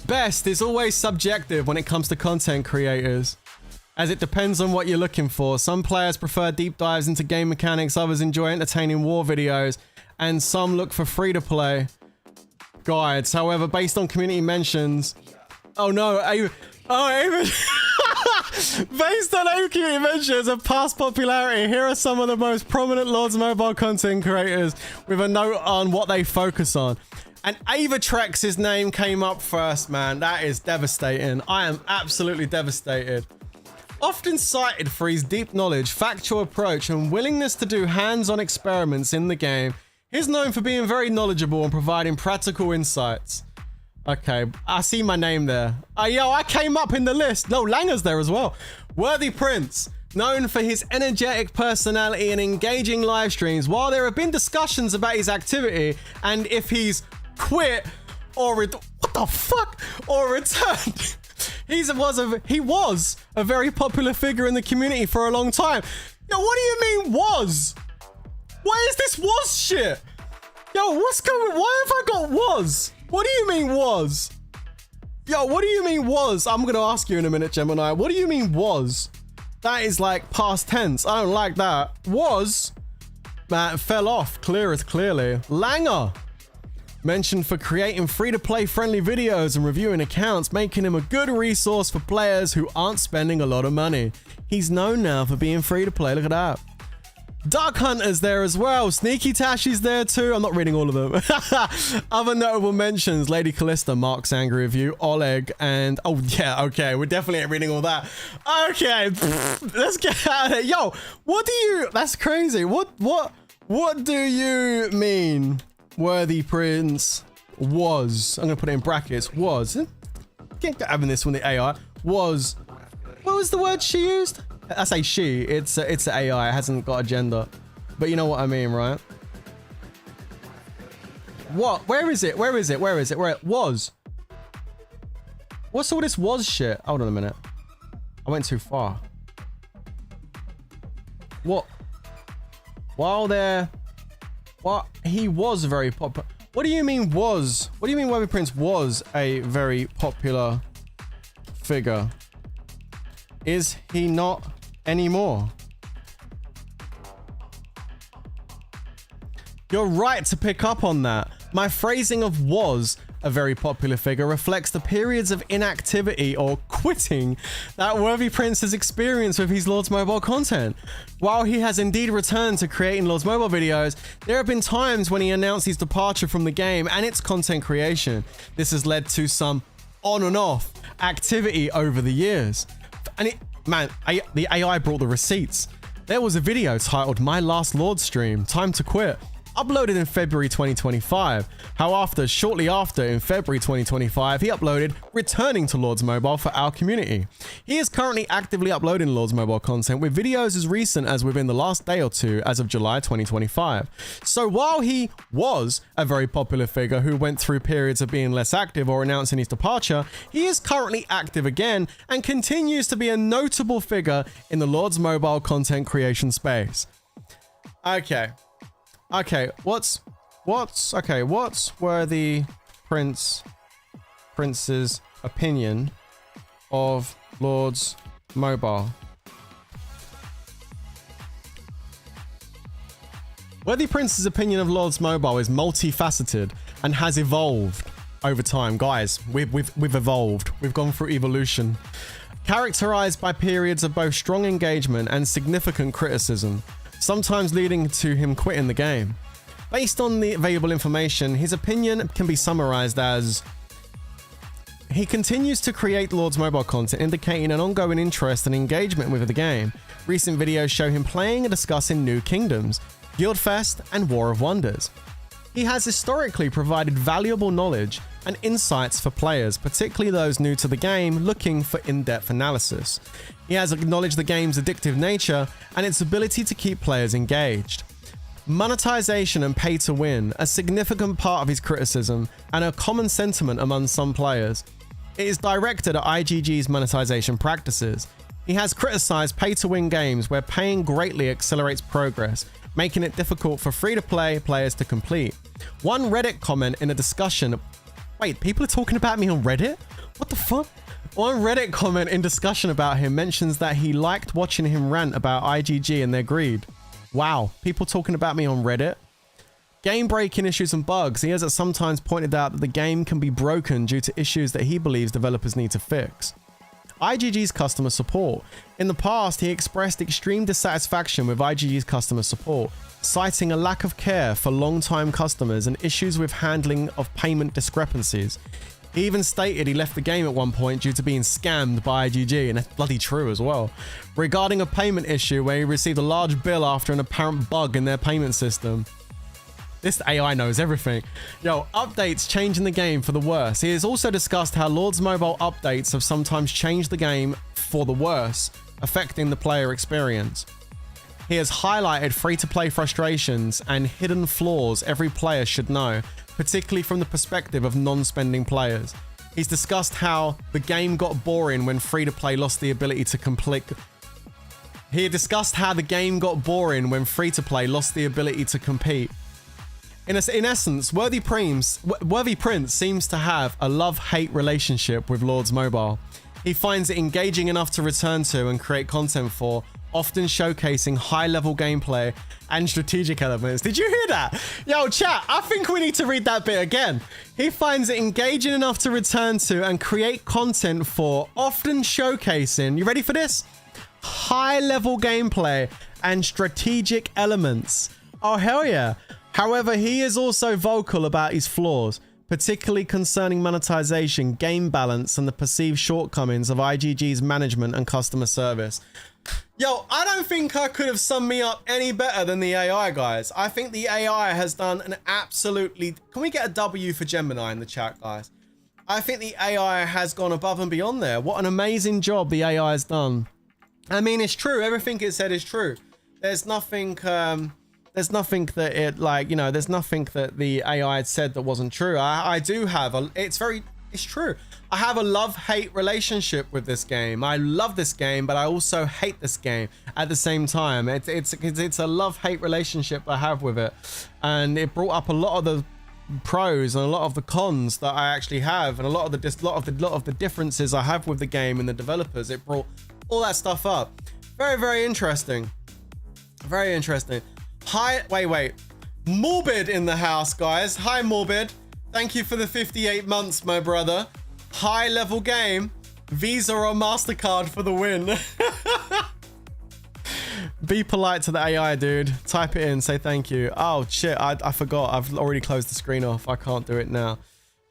Best is always subjective when it comes to content creators, as it depends on what you're looking for. Some players prefer deep dives into game mechanics, others enjoy entertaining war videos, and some look for free-to-play guides. However, based on community mentions... Oh no, even... Based on community mentions of past popularity, here are some of the most prominent Lords Mobile content creators with a note on what they focus on. And Avatrex, name came up first, man. That is devastating. I am absolutely devastated. Often cited for his deep knowledge, factual approach, and willingness to do hands-on experiments in the game, he's known for being very knowledgeable and providing practical insights. Okay, I see my name there. Yo, I came up in the list. No, Langer's there as well. Worthy Prince, known for his energetic personality and engaging live streams. While there have been discussions about his activity and if he's quit or what the fuck or returned, he was a very popular figure in the community for a long time. Yo, what do you mean was? What is this was shit? Yo, what's going? Why have I got was? What do you mean was? Yo, what do you mean was? I'm gonna ask you in a minute, Gemini. What do you mean was? That is like past tense. I don't like that. Was, man, fell off clearly. Langer, mentioned for creating free-to-play friendly videos and reviewing accounts, making him a good resource for players who aren't spending a lot of money. He's known now for being free-to-play. Look at that. Dark Hunter's there as well. Sneaky Tashi's there too. I'm not reading all of them. Other notable mentions: Lady Callista, Mark's angry review, Oleg, and oh yeah, okay, we're definitely reading all that. Okay, let's get out of here. Yo, what do you? That's crazy. What do you mean? Worthy Prince was. I'm gonna put it in brackets. Was. Can't get having this one. The AI was. What was the word she used? I say she, it's an AI, it hasn't got a gender. But you know what I mean, right? What? Where is it? Where it was? What's all this was shit? Hold on a minute. I went too far. What? He was very popular. What do you mean was? What do you mean Worthy Prince was a very popular figure? Is he not anymore? You're right to pick up on that. My phrasing of was a very popular figure, reflects the periods of inactivity or quitting that Worthy Prince has experienced with his Lords Mobile content. While he has indeed returned to creating Lords Mobile videos, there have been times when he announced his departure from the game and its content creation. This has led to some on and off activity over the years. And the AI brought the receipts. There was a video titled "My Last Lord Stream, Time to Quit," uploaded in February 2025. Shortly after, in February 2025, he uploaded "Returning to Lords Mobile for our community." He is currently actively uploading Lords Mobile content with videos as recent as within the last day or two as of July 2025. So while he was a very popular figure who went through periods of being less active or announcing his departure, he is currently active again and continues to be a notable figure in the Lords Mobile content creation space. Okay, what's Worthy Prince's opinion of Lords Mobile? Worthy Prince's opinion of Lords Mobile is multifaceted and has evolved over time. Guys, we've evolved. We've gone through evolution. Characterized by periods of both strong engagement and significant criticism, sometimes leading to him quitting the game. Based on the available information, his opinion can be summarized as: he continues to create Lords Mobile content, indicating an ongoing interest and engagement with the game. Recent videos show him playing and discussing New Kingdoms, Guildfest, and War of Wonders. He has historically provided valuable knowledge and insights for players, particularly those new to the game looking for in-depth analysis. He has acknowledged the game's addictive nature and its ability to keep players engaged. Monetization and pay to win, a significant part of his criticism and a common sentiment among some players. It is directed at IGG's monetization practices. He has criticized pay to win games where paying greatly accelerates progress, making it difficult for free-to-play players to complete. One Reddit comment in a discussion... Wait, people are talking about me on Reddit? What the fuck? One Reddit comment in discussion about him mentions that he liked watching him rant about IGG and their greed. Wow, people talking about me on Reddit? Game breaking issues and bugs. He has sometimes pointed out that the game can be broken due to issues that he believes developers need to fix. IGG's customer support. In the past, he expressed extreme dissatisfaction with IGG's customer support, citing a lack of care for long-time customers and issues with handling of payment discrepancies. He even stated he left the game at one point due to being scammed by IGG, and that's bloody true as well, regarding a payment issue where he received a large bill after an apparent bug in their payment system. This AI knows everything. Yo, updates changing the game for the worse. He has also discussed how Lords Mobile updates have sometimes changed the game for the worse, affecting the player experience. He has highlighted free-to-play frustrations and hidden flaws every player should know, particularly from the perspective of non-spending players. He's discussed how the game got boring when free-to-play lost the ability to complete... He discussed how the game got boring when free-to-play lost the ability to compete. In essence, Worthy Prince seems to have a love-hate relationship with Lords Mobile. He finds it engaging enough to return to and create content for, often showcasing high-level gameplay and strategic elements. Did you hear that? Yo, chat, I think we need to read that bit again. He finds it engaging enough to return to and create content for, often showcasing, you ready for this? High-level gameplay and strategic elements. Oh, hell yeah. However, he is also vocal about his flaws, particularly concerning monetization, game balance, and the perceived shortcomings of IGG's management and customer service. Yo, I don't think I could have summed me up any better than the AI, guys. I think the AI has done an absolutely... Can we get a W for Gemini in the chat, guys? I think the AI has gone above and beyond there. What an amazing job the AI has done. I mean, it's true. Everything it said is true. There's nothing... There's nothing that it, like, you know, there's nothing that the AI had said that wasn't true. I do have a... It's true. I have a love-hate relationship with this game. I love this game, but I also hate this game at the same time. It's a love-hate relationship I have with it, and it brought up a lot of the pros and a lot of the cons that I actually have, and a lot of the differences I have with the game and the developers. It brought all that stuff up. Very, very interesting. Very interesting. Hi, wait. Morbid in the house, guys. Hi, Morbid. Thank you for the 58 months, my brother. High level game. Visa or MasterCard for the win. Be polite to the AI, dude. Type it in, say thank you. Oh, shit, I forgot. I've already closed the screen off. I can't do it now.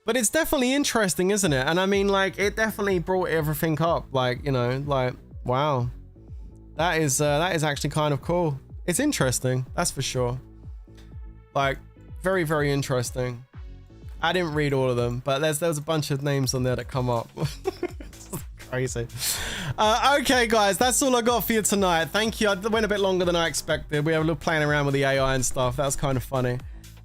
But it's definitely interesting, isn't it? And I mean, like, it definitely brought everything up. Like, you know, like, wow. That is actually kind of cool. It's interesting, that's for sure. Like, very, very interesting. I didn't read all of them, but there's a bunch of names on there that come up. Crazy. Okay, guys, that's all I got for you tonight. Thank you. I went a bit longer than I expected. We were a little playing around with the AI and stuff. That was kind of funny.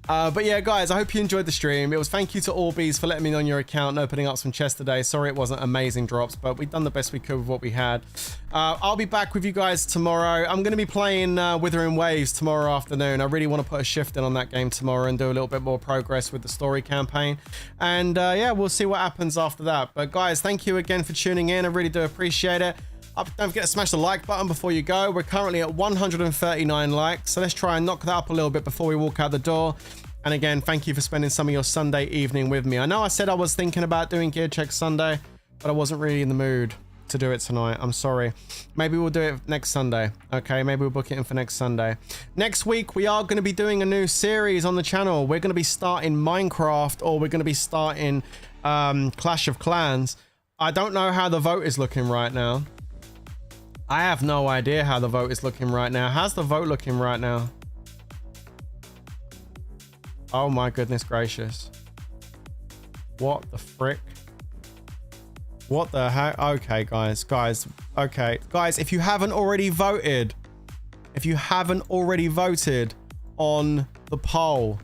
But yeah, guys, I hope you enjoyed the stream. It was thank you to Orbeez for letting me know on your account and opening up some chests today. Sorry it wasn't amazing drops, but we've done the best we could with what we had. I'll be back with you guys tomorrow. I'm going to be playing Withering Waves tomorrow afternoon. I really want to put a shift in on that game tomorrow and do a little bit more progress with the story campaign. And yeah, we'll see what happens after that. But guys, thank you again for tuning in. I really do appreciate it. Don't forget to smash the like button before you go. We're currently at 139 likes, so let's try and knock that up a little bit before we walk out the door. And again, thank you for spending some of your Sunday evening with me. I know I said I was thinking about doing Gear Check Sunday, but I wasn't really in the mood to do it tonight. I'm sorry. Maybe we'll do it next Sunday. Okay, maybe we'll book it in for next Sunday. Next week, we are going to be doing a new series on the channel. We're going to be starting Minecraft, or we're going to be starting Clash of Clans. I don't know how the vote is looking right now. I have no idea how the vote is looking right now. How's the vote looking right now? Oh my goodness gracious. What the frick? What the heck? Okay, guys. Okay. Guys, if you haven't already voted on the poll,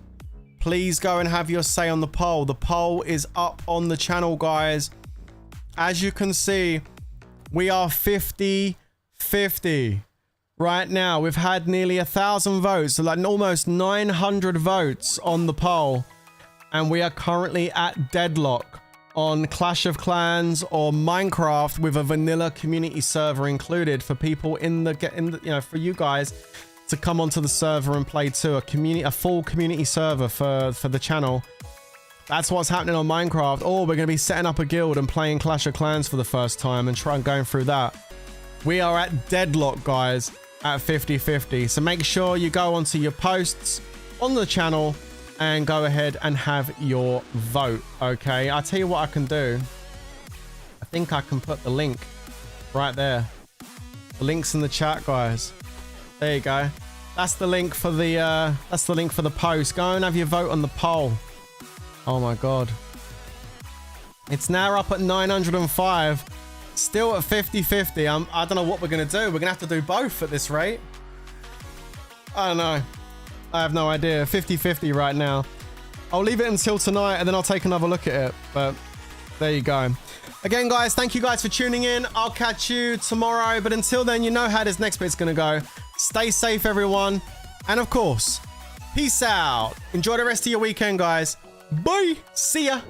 please go and have your say on the poll. The poll is up on the channel, guys. As you can see, we are 50-50 right now. We've had nearly 1,000 votes, so like almost 900 votes on the poll, and we are currently at deadlock on Clash of Clans or Minecraft with a vanilla community server included for people in the you know, for you guys to come onto the server and play too. A full community server for the channel. That's what's happening on Minecraft. Or we're going to be setting up a guild and playing Clash of Clans for the first time and going through that. We are at deadlock, guys, at 50-50. So make sure you go onto your posts on the channel and go ahead and have your vote. Okay, I'll tell you what I can do. I think I can put the link right there. The link's in the chat, guys. There you go. That's the link for the post. Go and have your vote on the poll. Oh my god. It's now up at 905. Still at 50-50. I don't know what we're going to do. We're going to have to do both at this rate. I don't know. I have no idea. 50-50 right now. I'll leave it until tonight and then I'll take another look at it. But there you go. Again, guys, thank you guys for tuning in. I'll catch you tomorrow. But until then, you know how this next bit's going to go. Stay safe, everyone. And of course, peace out. Enjoy the rest of your weekend, guys. Bye. See ya.